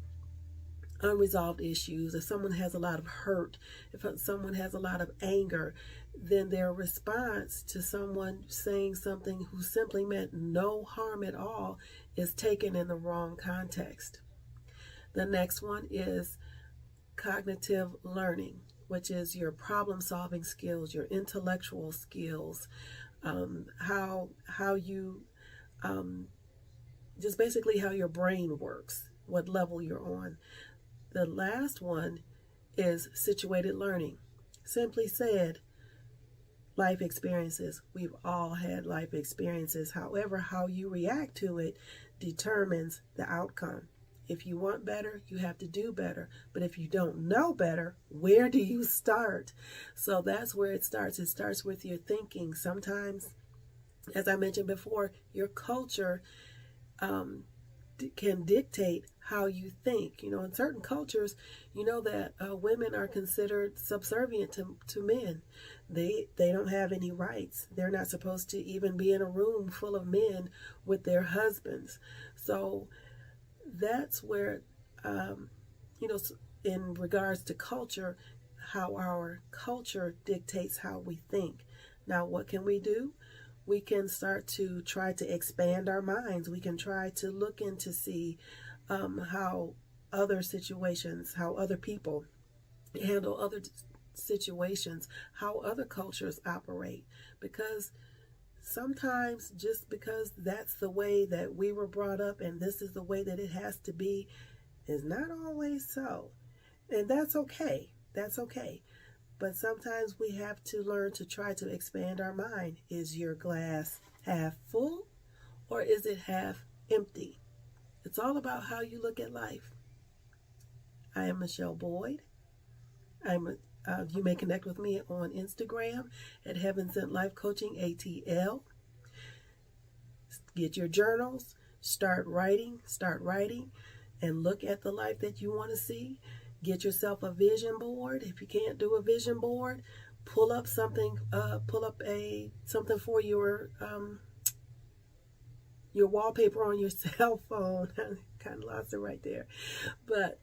unresolved issues, if someone has a lot of hurt, if someone has a lot of anger, then their response to someone saying something who simply meant no harm at all is taken in the wrong context. The next one is cognitive learning, which is your problem-solving skills, your intellectual skills, how you just basically how your brain works, what level you're on. The last one is situated learning. Simply said, life experiences. We've all had life experiences. However, how you react to it determines the outcome. If you want better, you have to do better. But if you don't know better, where do you start? So that's where it starts. It starts with your thinking. Sometimes, as I mentioned before, your culture can dictate how you think. You know, in certain cultures, you know that women are considered subservient to men. They don't have any rights. They're not supposed to even be in a room full of men with their husbands. So that's where, in regards to culture, how our culture dictates how we think. Now, what can we do? We can start to try to expand our minds. We can try to look in to see how other situations, how other people handle other situations, how other cultures operate. Because sometimes just because that's the way that we were brought up and this is the way that it has to be is not always so. And that's okay. That's okay. But sometimes we have to learn to try to expand our mind. Is your glass half full or is it half empty? It's all about how you look at life. I am Michele Boyd. You may connect with me on Instagram at Heaven Sent Life Coaching ATL. Get your journals, start writing, and look at the life that you want to see. Get yourself a vision board. If you can't do a vision board, pull up something for your wallpaper on your cell phone. I kind of lost it right there. But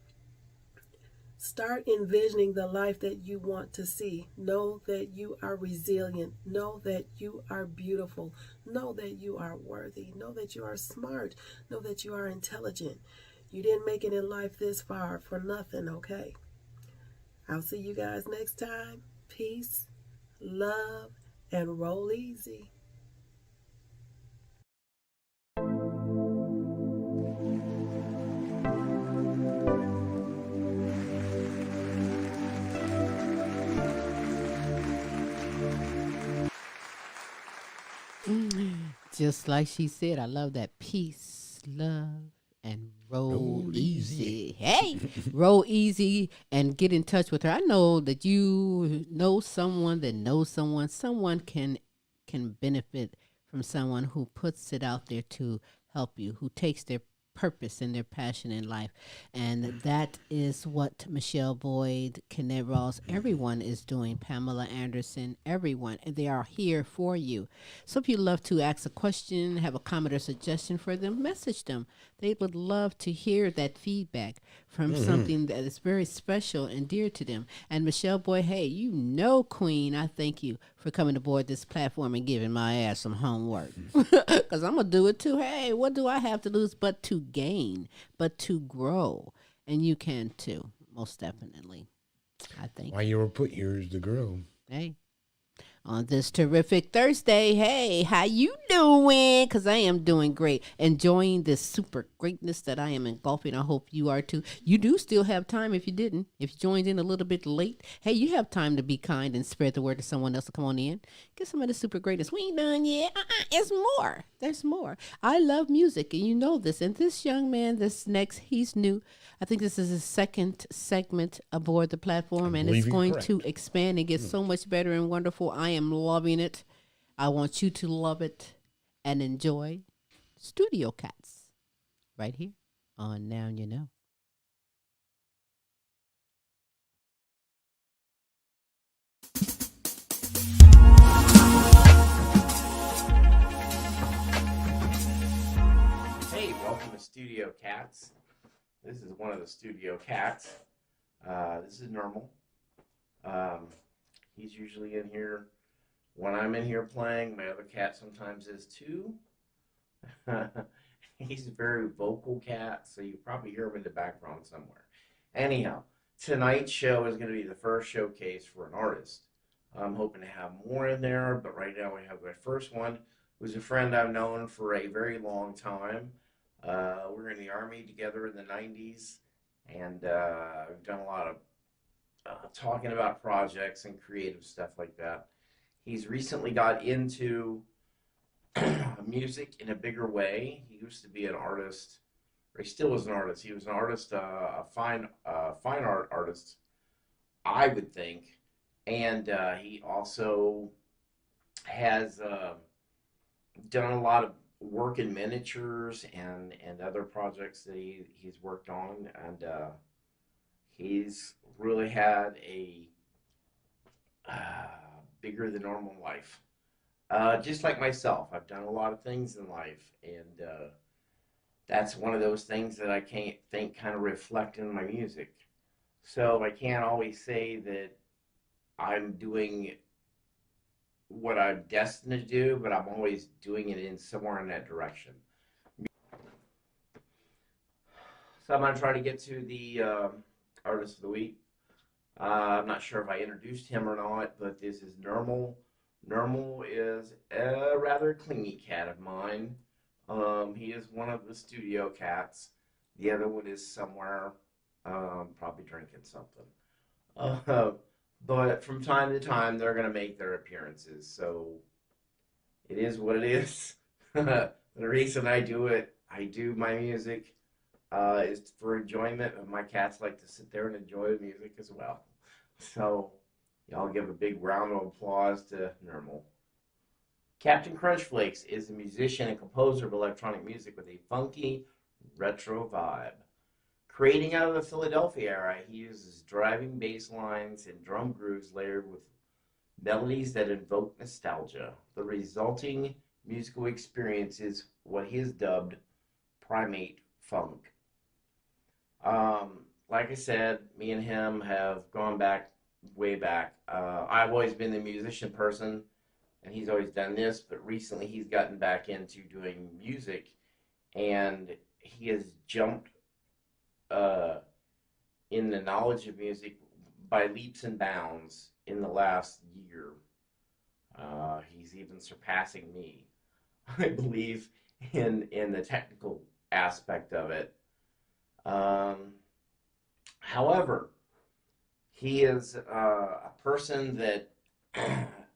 start envisioning the life that you want to see. Know that you are resilient. Know that you are beautiful. Know that you are worthy. Know that you are smart. Know that you are intelligent. You didn't make it in life this far for nothing, okay? I'll see you guys next time. Peace, love, and roll easy. Just like she said, I love that. Peace, love, and roll easy. Hey, roll easy and get in touch with her. I know that you know someone that knows someone. Someone can benefit from someone who puts it out there to help you, who takes their purpose and their passion in life. And that is what Michele Boyd, Kennette, Rawls, everyone is doing. Pamela Anderson, everyone. And they are here for you. So if you love to ask a question, have a comment or suggestion for them, message them. They would love to hear that feedback from something that is very special and dear to them. And Michele Boyd, hey, you know, Queen, I thank you for coming aboard this platform and giving my ass some homework. Because I'm going to do it too. Hey, what do I have to lose but to gain, but to grow? And you can too, most definitely. I think. Why you were put here is to grow. Hey. On this terrific Thursday, hey, how you doing? Because I am doing great. Enjoying this super greatness that I am engulfing. I hope you are too. You do still have time if you didn't. If you joined in a little bit late, hey, you have time to be kind and spread the word to someone else to come on in. Get some of the super greatness. We ain't done yet. It's more. There's more. I love music, and you know this. And this young man, this next, he's new. I think this is his second segment aboard the platform, and it's going to expand and get so much better and wonderful. I am loving it. I want you to love it and enjoy Studio Catz right here on Now You Know. Hey, welcome to Studio Catz. This is one of the studio cats. This is Normal. He's usually in here when I'm in here playing. My other cat sometimes is too. He's a very vocal cat, so you probably hear him in the background somewhere. Anyhow, tonight's show is going to be the first showcase for an artist. I'm hoping to have more in there, but right now we have my first one, who's a friend I've known for a very long time. We were in the Army together in the 90s, and we've done a lot of talking about projects and creative stuff like that. He's recently got into music in a bigger way. He used to be an artist, or he still is an artist. He was an artist, a fine art artist, I would think, and he also has done a lot of work in miniatures and other projects that he's worked on, and he's really had a bigger than normal life. Just like myself, I've done a lot of things in life, and that's one of those things that I can't think kind of reflect in my music. So I can't always say that I'm doing what I'm destined to do, but I'm always doing it in somewhere in that direction. So I'm going to try to get to the Artist of the Week. I'm not sure if I introduced him or not, but this is Normal. Normal is a rather clingy cat of mine. He is one of the studio cats. The other one is somewhere, probably drinking something. But from time to time, they're going to make their appearances. So it is what it is. The reason I do it, I do my music, is for enjoyment. And my cats like to sit there and enjoy the music as well. So y'all give a big round of applause to Normal. Captain Crunchflakes is a musician and composer of electronic music with a funky retro vibe. Creating out of the Philadelphia era, he uses driving bass lines and drum grooves layered with melodies that invoke nostalgia. The resulting musical experience is what he has dubbed primate funk. Like I said, me and him have gone back, way back. I've always been the musician person, and he's always done this, but recently he's gotten back into doing music, and he has jumped in the knowledge of music by leaps and bounds in the last year. He's even surpassing me, I believe, in the technical aspect of it. However, he is a person that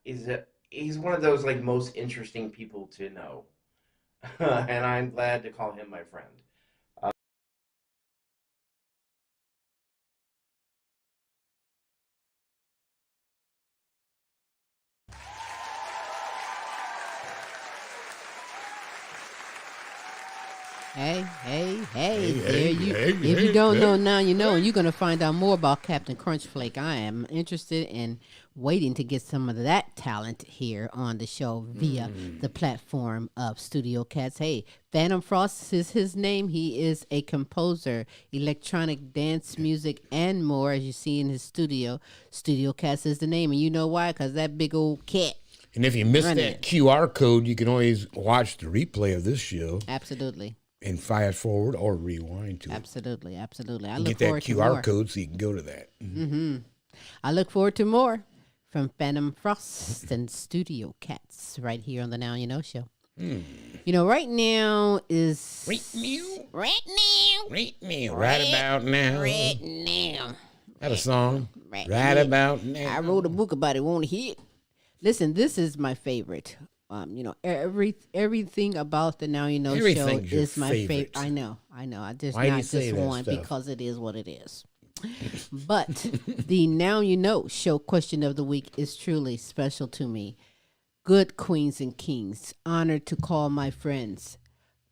he's one of those like most interesting people to know, and I'm glad to call him my friend. Hey, there you. If you don't know now, you know, and you're going to find out more about Captain Crunchflake. I am interested in waiting to get some of that talent here on the show via the platform of Studio Catz. Hey, Phantom Frost is his name. He is a composer, electronic dance music, and more, as you see in his studio. Studio Catz is the name, and you know why? Because that big old cat. And if you missed that QR code, you can always watch the replay of this show. Absolutely. And fast forward or rewind to it. Absolutely. I look forward to more. Get that QR code so you can go to that. I look forward to more from Phantom Frost and Studio Catz right here on the Now You Know Show. You know, right now is... Right about now. That a song? Right about now. I wrote a book about it. Want to hear it? Listen, this is my favorite. You know, everything about the Now You Know show is my favorite. I know. I just Why not just one because it is what it is. But the Now You Know show question of the week is truly special to me. Good queens and kings, honored to call my friends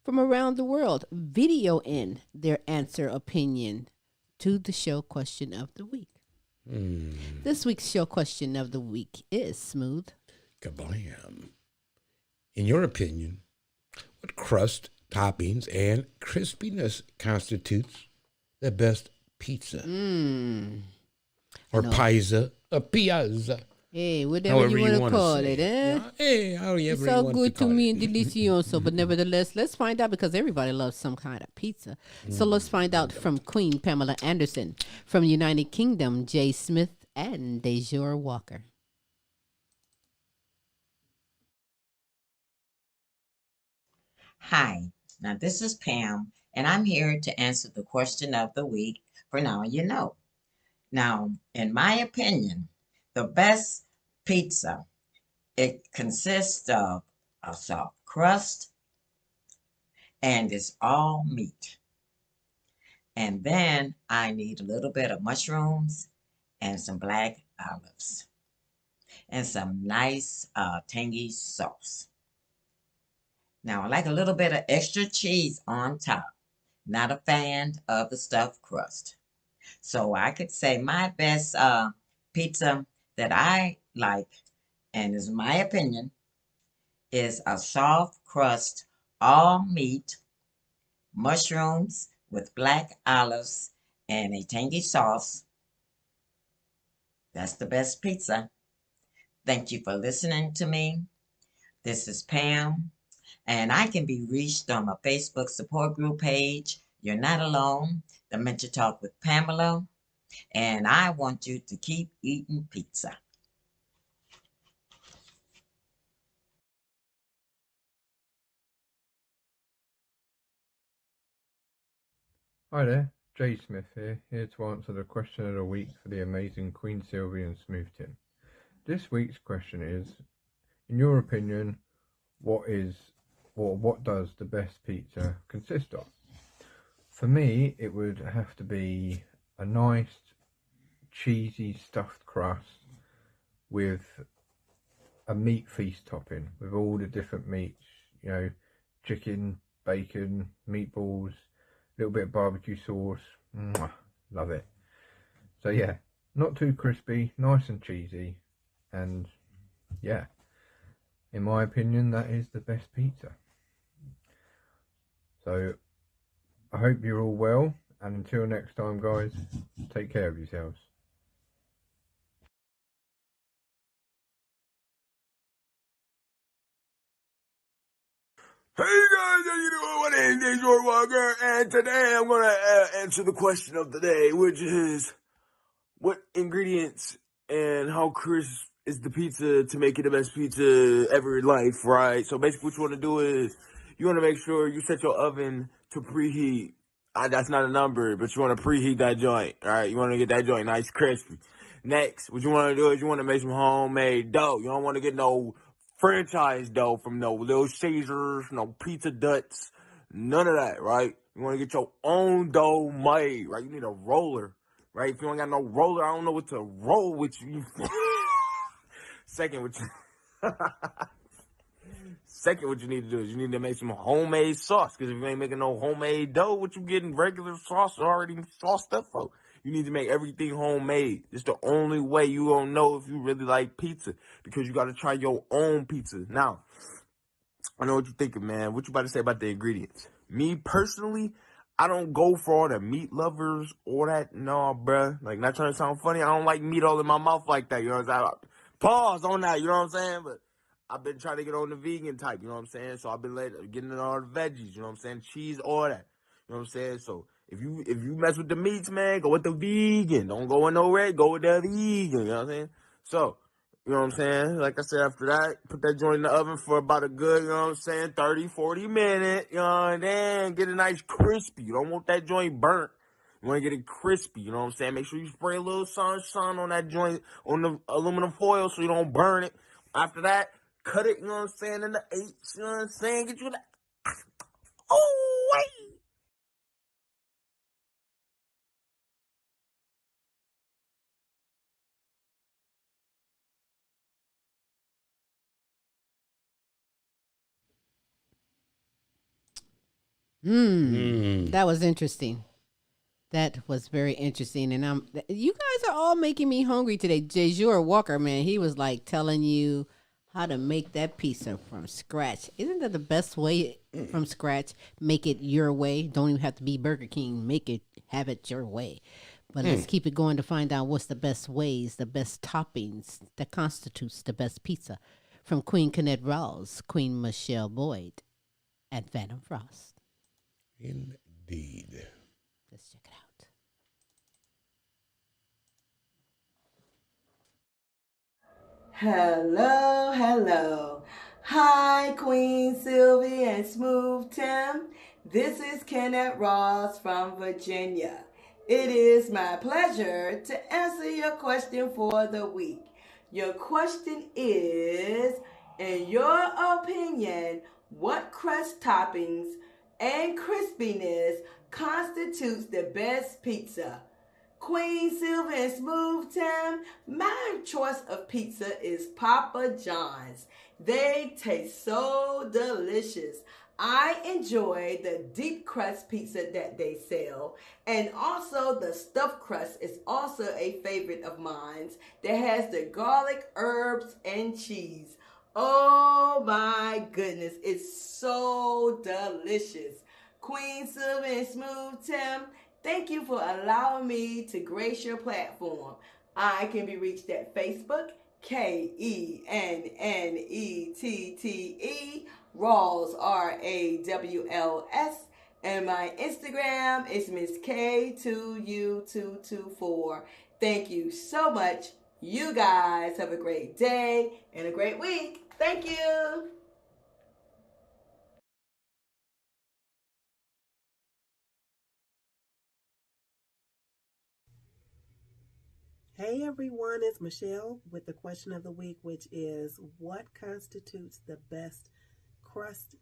from around the world, video in their answer opinion to the show question of the week. This week's show question of the week is Smooth. Kablam. In your opinion, what crust, toppings, and crispiness constitutes the best pizza? Or pizza, a piazza. Hey, whatever you want to call it, eh? Yeah. Hey, it's so good to me and delicioso, but nevertheless, let's find out because everybody loves some kind of pizza. So let's find out from Queen Pamela Anderson, from United Kingdom, Jay Smith, and Dejour Walker. Hi, now this is Pam, and I'm here to answer the question of the week for Now You Know. Now, in my opinion, the best pizza, it consists of a soft crust and it's all meat. And then I need a little bit of mushrooms and some black olives and some nice tangy sauce. Now, I like a little bit of extra cheese on top. Not a fan of the stuffed crust. So I could say my best pizza that I like, and is my opinion, is a soft crust, all meat, mushrooms with black olives, and a tangy sauce. That's the best pizza. Thank you for listening to me. This is Pam. And I can be reached on my Facebook support group page, You're Not Alone, Dementia Talk with Pamela. And I want you to keep eating pizza. Hi there, Jay Smith here to answer the question of the week for the amazing Queen Silvy and Smooth Tim. This week's question is, in your opinion, what does the best pizza consist of? For me, it would have to be a nice, cheesy stuffed crust with a meat feast topping, with all the different meats, you know, chicken, bacon, meatballs, a little bit of barbecue sauce. Love it. So yeah, not too crispy, nice and cheesy, and yeah, in my opinion, that is the best pizza. So I hope you're all well, and until next time, guys, take care of yourselves. Hey guys, how you doing? My name is Dejour Walker, and today I'm going to answer the question of the day, which is, what ingredients and how crisp is the pizza to make it the best pizza ever in life, right? So basically what you want to do is, you want to make sure you set your oven to preheat. That's not a number, but you want to preheat that joint, all right? You want to get that joint nice crispy. Next, what you want to do is you want to make some homemade dough. You don't want to get no franchise dough from no Little Caesars, no Pizza Duts, none of that, right? You want to get your own dough made, right? You need a roller, right? If you ain't got no roller, I don't know what to roll with you. Second, with you. Second, what you need to do is you need to make some homemade sauce. Because if you ain't making no homemade dough, what you getting regular sauce already sauced up for? You need to make everything homemade. It's the only way you gonna know if you really like pizza. Because you gotta try your own pizza. Now, I know what you're thinking, man. What you about to say about the ingredients? Me personally, I don't go for all the meat lovers or that. No, bruh. Like, not trying to sound funny. I don't like meat all in my mouth like that. You know what I'm saying? Pause on that. You know what I'm saying? But I've been trying to get on the vegan type. You know what I'm saying? So I've been getting in all the veggies. You know what I'm saying? Cheese, all that. You know what I'm saying? So if you mess with the meats, man, go with the vegan. Don't go with no red. Go with the vegan. You know what I'm saying? So, you know what I'm saying? Like I said, after that, put that joint in the oven for about a good, you know what I'm saying, 30, 40 minutes, you know, and then get it nice crispy. You don't want that joint burnt. You want to get it crispy, you know what I'm saying? Make sure you spray a little sunshine on that joint, on the aluminum foil so you don't burn it. After that, cut it, you know what I'm saying, in the eighths, you know what I'm saying? Get you that. Oh, wait. That was interesting. That was very interesting, and you guys are all making me hungry today. Jejur Walker, man, he was like telling you how to make that pizza from scratch. Isn't that the best way from scratch? Make it your way. Don't even have to be Burger King. Make it, have it your way. But let's keep it going to find out what's the best ways, the best toppings that constitutes the best pizza. From Queen Kennette Rawls, Queen Michele Boyd, and Fanthom Frost. Indeed. Let's check it out. Hello, hello. Hi, Queen Silvy and Smooth Tim. This is Kennette Rawls from Virginia. It is my pleasure to answer your question for the week. Your question is, in your opinion, what crust toppings and crispiness constitutes the best pizza? Queen Silver and Smooth Tim, my choice of pizza is Papa John's. They taste so delicious. I enjoy the deep crust pizza that they sell, and also the stuffed crust is also a favorite of mine that has the garlic, herbs, and cheese. Oh my goodness, it's so delicious. Queen Silver and Smooth Tim, thank you for allowing me to grace your platform. I can be reached at Facebook, KENNETTE, Rawls, RAWLS, and my Instagram is Miss K2U224. Thank you so much. You guys have a great day and a great week. Thank you. Hey everyone, it's Michelle with the question of the week, which is, what constitutes the best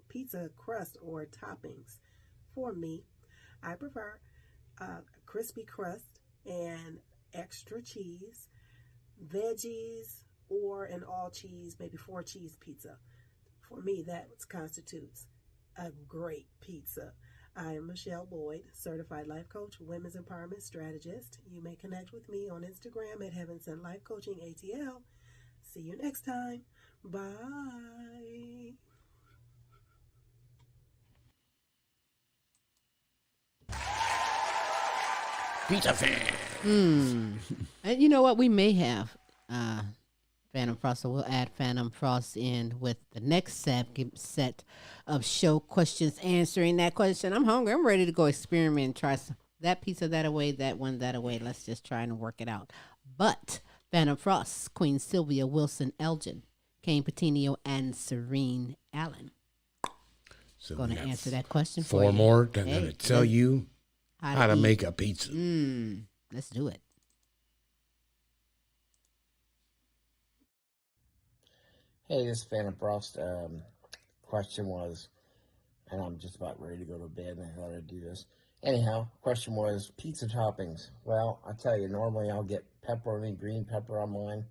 pizza crust or toppings? For me, I prefer crispy crust and extra cheese, veggies, or an all cheese, maybe 4 cheese pizza. For me, that constitutes a great pizza. I am Michele Boyd, certified life coach, women's empowerment strategist. You may connect with me on Instagram at Heaven Sent Life Coaching ATL. See you next time. Bye. Pizza fan. And you know what? We may have Fanthom Frost, so we'll add Fanthom Frost in with the next set of show questions, answering that question. I'm hungry. I'm ready to go experiment and try that pizza that away, that one that away. Let's just try and work it out. But Fanthom Frost, Queen Sylvia Wilson Elgin, Kayne Petiniot, and Serene Allen. So going to answer that question for 4 you. more. They're going to tell you how to make a pizza. Let's do it. Hey, this is Fanthom Frost. Question was, and I'm just about ready to go to bed, and I thought I'd do this. Anyhow, question was pizza toppings. Well, I tell you, normally I'll get pepperoni, green pepper on mine,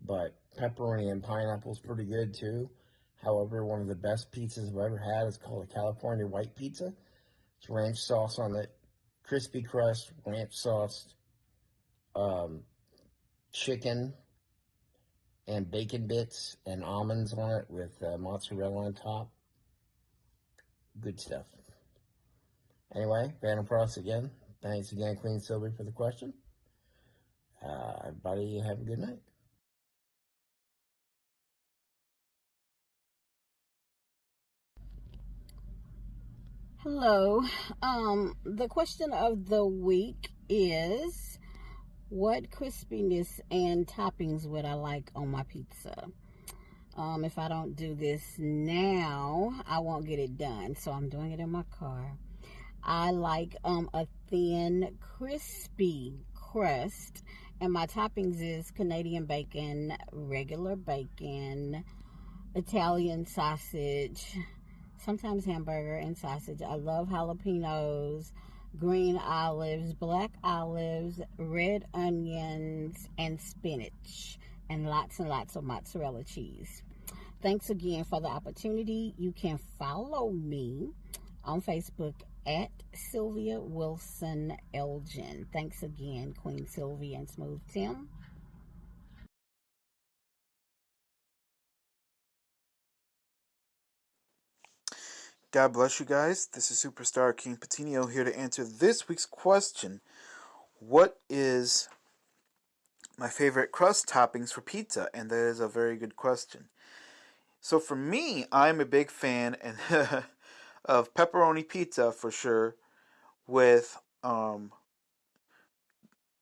but pepperoni and pineapple is pretty good too. However, one of the best pizzas I've ever had is called a California White Pizza. It's ranch sauce on it, crispy crust, ranch sauce, chicken, and bacon bits and almonds on it with mozzarella on top. Good stuff. Anyway, Phantom Frost again. Thanks again, Queen Silvy, for the question. Everybody have a good night. Hello. The question of the week is, what crispiness and toppings would I like on my pizza? If I don't do this now, I won't get it done. So I'm doing it in my car. I like a thin, crispy crust. And my toppings is Canadian bacon, regular bacon, Italian sausage, sometimes hamburger and sausage. I love jalapenos, green olives, black olives, red onions, and spinach, and lots of mozzarella cheese. Thanks again for the opportunity. You can follow me on Facebook at Sylvia Wilson Elgin. Thanks again, Queen Silvy and Smooth Tim. God bless you guys. This is Superstar Kayne Petiniot here to answer this week's question. What is my favorite crust toppings for pizza? And that is a very good question. So for me, I'm a big fan of pepperoni pizza for sure, with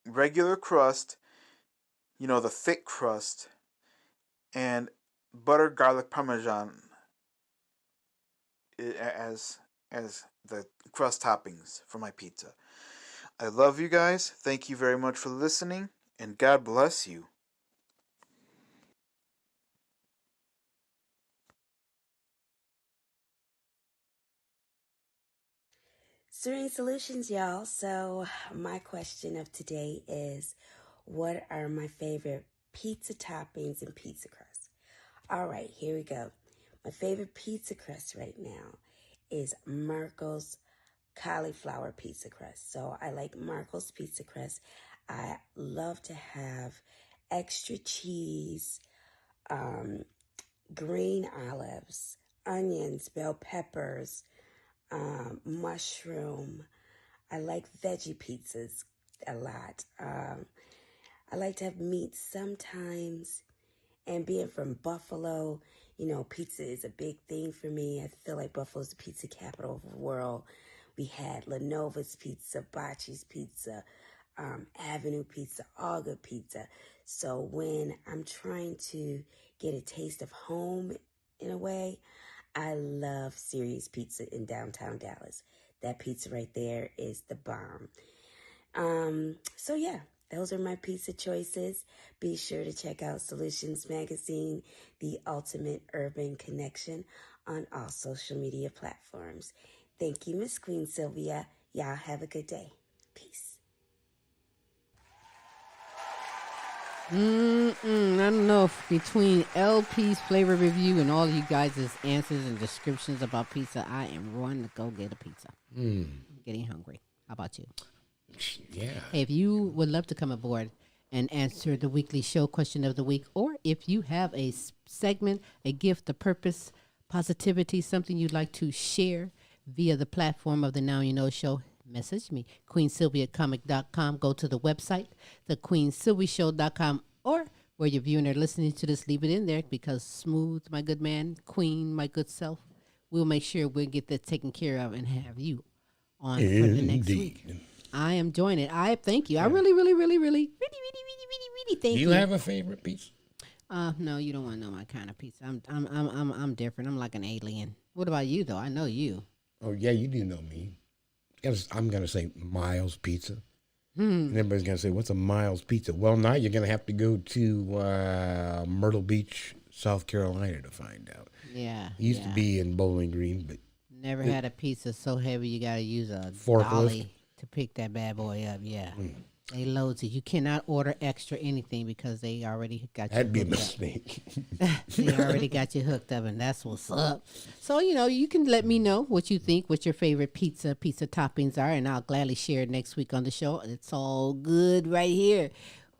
regular crust, the thick crust, and butter garlic parmesan as the crust toppings for my pizza. I love you guys. Thank you very much for listening, and God bless you. Serene Solutions, y'all. So my question of today is, what are my favorite pizza toppings and pizza crust? All right, here we go. My favorite pizza crust right now is Marco's cauliflower pizza crust. So I like Marco's pizza crust. I love to have extra cheese, green olives, onions, bell peppers, mushroom. I like veggie pizzas a lot. I like to have meat sometimes. And being from Buffalo, pizza is a big thing for me. I feel like Buffalo's the pizza capital of the world. We had Lenova's Pizza, Bocce's Pizza, Avenue Pizza, all good pizza. So when I'm trying to get a taste of home in a way, I love Sirius Pizza in downtown Dallas. That pizza right there is the bomb. So yeah, those are my pizza choices. Be sure to check out Solutions Magazine, the ultimate urban connection, on all social media platforms. Thank you, Miss Queen Sylvia. Y'all have a good day. Peace. I don't know if between LPs Flavor Review and all you guys' answers and descriptions about pizza, I am running to go get a pizza. I'm getting hungry. How about you? Yeah. Hey, if you would love to come aboard and answer the weekly show question of the week, or if you have a segment, a gift, a purpose, positivity, something you'd like to share via the platform of the Now You Know Show, message me, queensylviacomic.com. Go to the website, thequeensylviashow.com, or where you're viewing or listening to this, leave it in there, because Smooth, my good man, Queen, my good self, we'll make sure we'll get that taken care of and have you on for the next week. I am enjoying it. I thank you. I really thank you. Do you have a favorite pizza? No, you don't want to know my kind of pizza. I'm different. I'm like an alien. What about you though? I know you. Oh yeah, you do know me. I'm gonna say Miles Pizza. And everybody's gonna say, "What's a Miles Pizza?" Well, now you're gonna have to go to Myrtle Beach, South Carolina, to find out. Yeah. It used to be in Bowling Green, but never had a pizza so heavy you gotta use a forklift dolly to pick that bad boy up. Yeah. They loads it. You cannot order extra anything because they already got you. That'd be a hooked mistake. They already got you hooked up, and that's what's up. So, you can let me know what you think, what your favorite pizza toppings are, and I'll gladly share it next week on the show. It's all good right here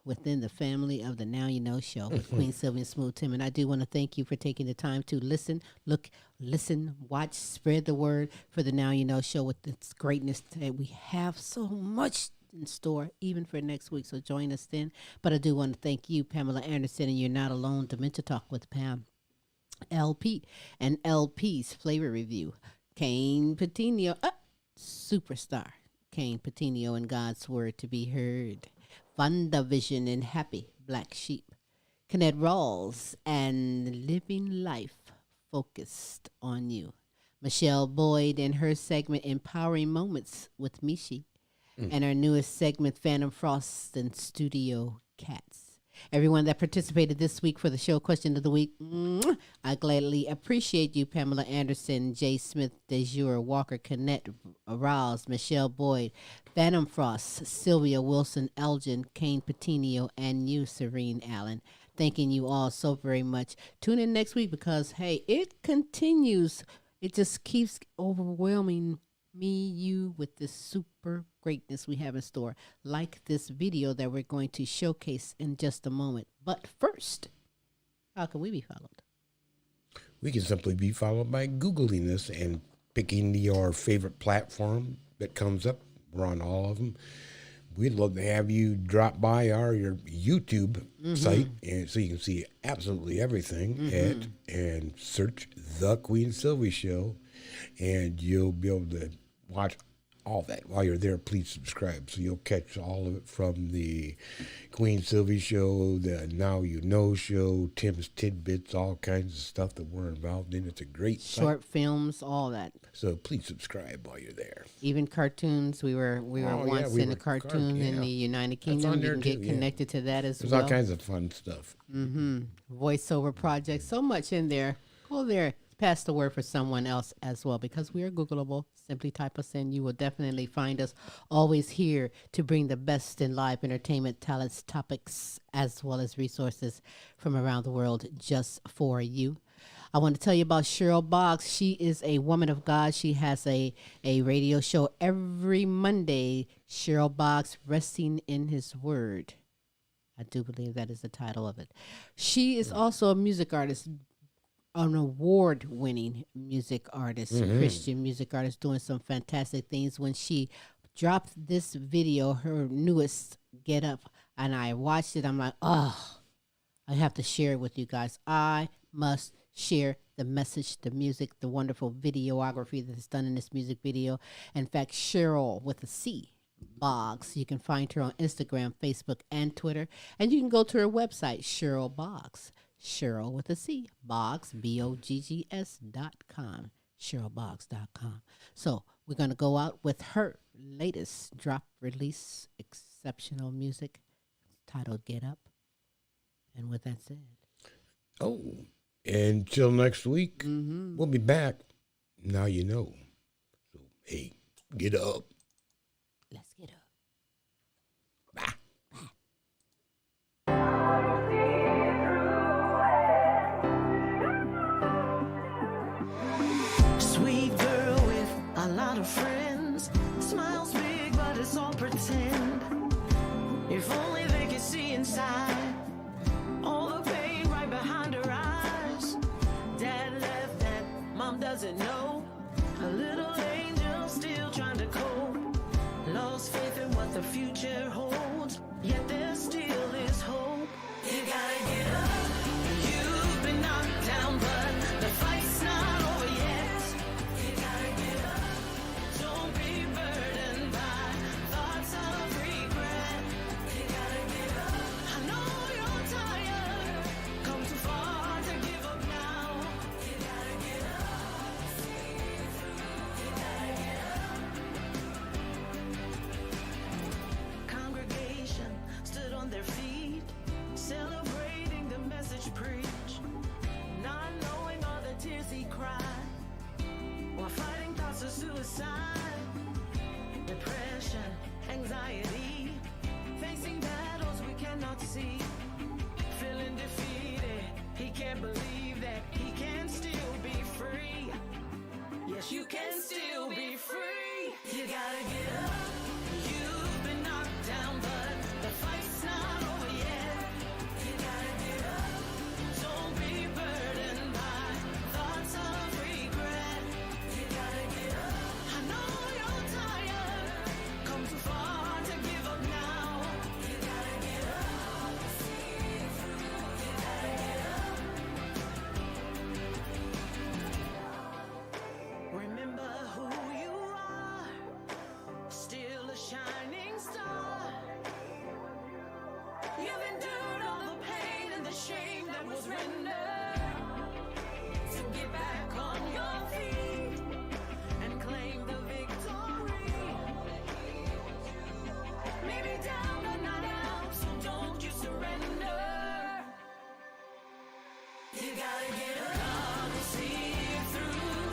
within the family of the Now You Know show with Queen Silvy and Smooth Tim. And I do want to thank you for taking the time to listen, watch, spread the word for the Now You Know show with its greatness today. We have so much in store, even for next week, so join us then. But I do want to thank you, Pamela Anderson, and You're Not Alone, Dementia Talk with Pam, LP, and LPs Flavor Review, Kayne Petiniot, superstar, Kayne Petiniot and God's Word to be Heard, Vonda Vision and Happy Black Sheep, Kennette Rawls, and Living Life Focused on You, Michele Boyd and her segment Empowering Moments with Michi, and our newest segment, Phantom Frost and Studio Catz. Everyone that participated this week for the show question of the week, I gladly appreciate you, Pamela Anderson, Jay Smith, Dejour, Walker, Kennette, Rawls, Michele Boyd, Phantom Frost, Sylvia Wilson, Elgin, Kayne Petiniot, and you, Serene Allen. Thanking you all so very much. Tune in next week because, hey, it continues. It just keeps overwhelming you with this super greatness we have in store, like this video that we're going to showcase in just a moment. But first, how can we be followed? We can simply be followed by Googling us and picking your favorite platform that comes up. We're on all of them. We'd love to have you drop by your YouTube site, and so you can see absolutely everything and search The Queen Silvy Show, and you'll be able to watch all that. While you're there, please subscribe so you'll catch all of it, from the Queen Silvy Show, the Now You Know show, Tim's Tidbits, all kinds of stuff that we're involved in. It's a great short site. Films, all that. So please subscribe while you're there. Even cartoons. We were once in a cartoon in the United Kingdom. You can get connected to that as well. There's all kinds of fun stuff. Voiceover projects. So much in there. Go there. Pass the word for someone else as well, because we are Googleable. Simply type us in. You will definitely find us, always here to bring the best in live entertainment, talents, topics, as well as resources from around the world just for you. I want to tell you about Cheryl Boggs. She is a woman of God. She has a radio show every Monday. Cheryl Boggs, Resting in His Word. I do believe that is the title of it. She is also a music artist, an award-winning music artist, Christian music artist, doing some fantastic things. When she dropped this video, her newest Get Up, and I watched it, I'm like, oh, I have to share it with you guys. I must share the message, the music, the wonderful videography that's done in this music video. In fact, Cheryl with a C, Boggs. You can find her on Instagram, Facebook, and Twitter. And you can go to her website, Cheryl Boggs. Cheryl with a C, Boggs, BOGGS.com, CherylBoggs.com. So we're going to go out with her latest drop release, exceptional music titled Get Up. And with that said. Oh, until next week, we'll be back. Now you know. So, hey, get up. Let's get up. Sweet girl with a lot of friends, smiles big but it's all pretend. If only they could see inside all the pain right behind her eyes. Dad left and mom doesn't know. A little angel still trying to cope. Lost faith in what the future holds, yet there still is hope. You gotta get up. You've been knocked down, but the fight's not over yet. You gotta get up. Don't be burdened by thoughts of regret. You gotta get up. I know you're tired, come too far to give up now. You gotta get up. You gotta get up. Congregation stood on their feet, celebrating the message preached, not knowing all the tears he cried, while fighting thoughts of suicide, depression, anxiety, facing battles we cannot see, feeling defeated. He can't believe that he can still be free. Yes, you can still be free. You gotta get up. You've been knocked down, but the fight's not over yet. You gotta get up. Don't be burdened by thoughts of regret. You gotta get up. I know you're tired. Come too far to give up now. You gotta get up. See it through. You gotta get up. Remember who you are. Still a shining star. You've endured all the pain and the shame that was rendered. So get back on your feet and claim the victory. Maybe down but not out, so don't you surrender. You gotta get up, see it through.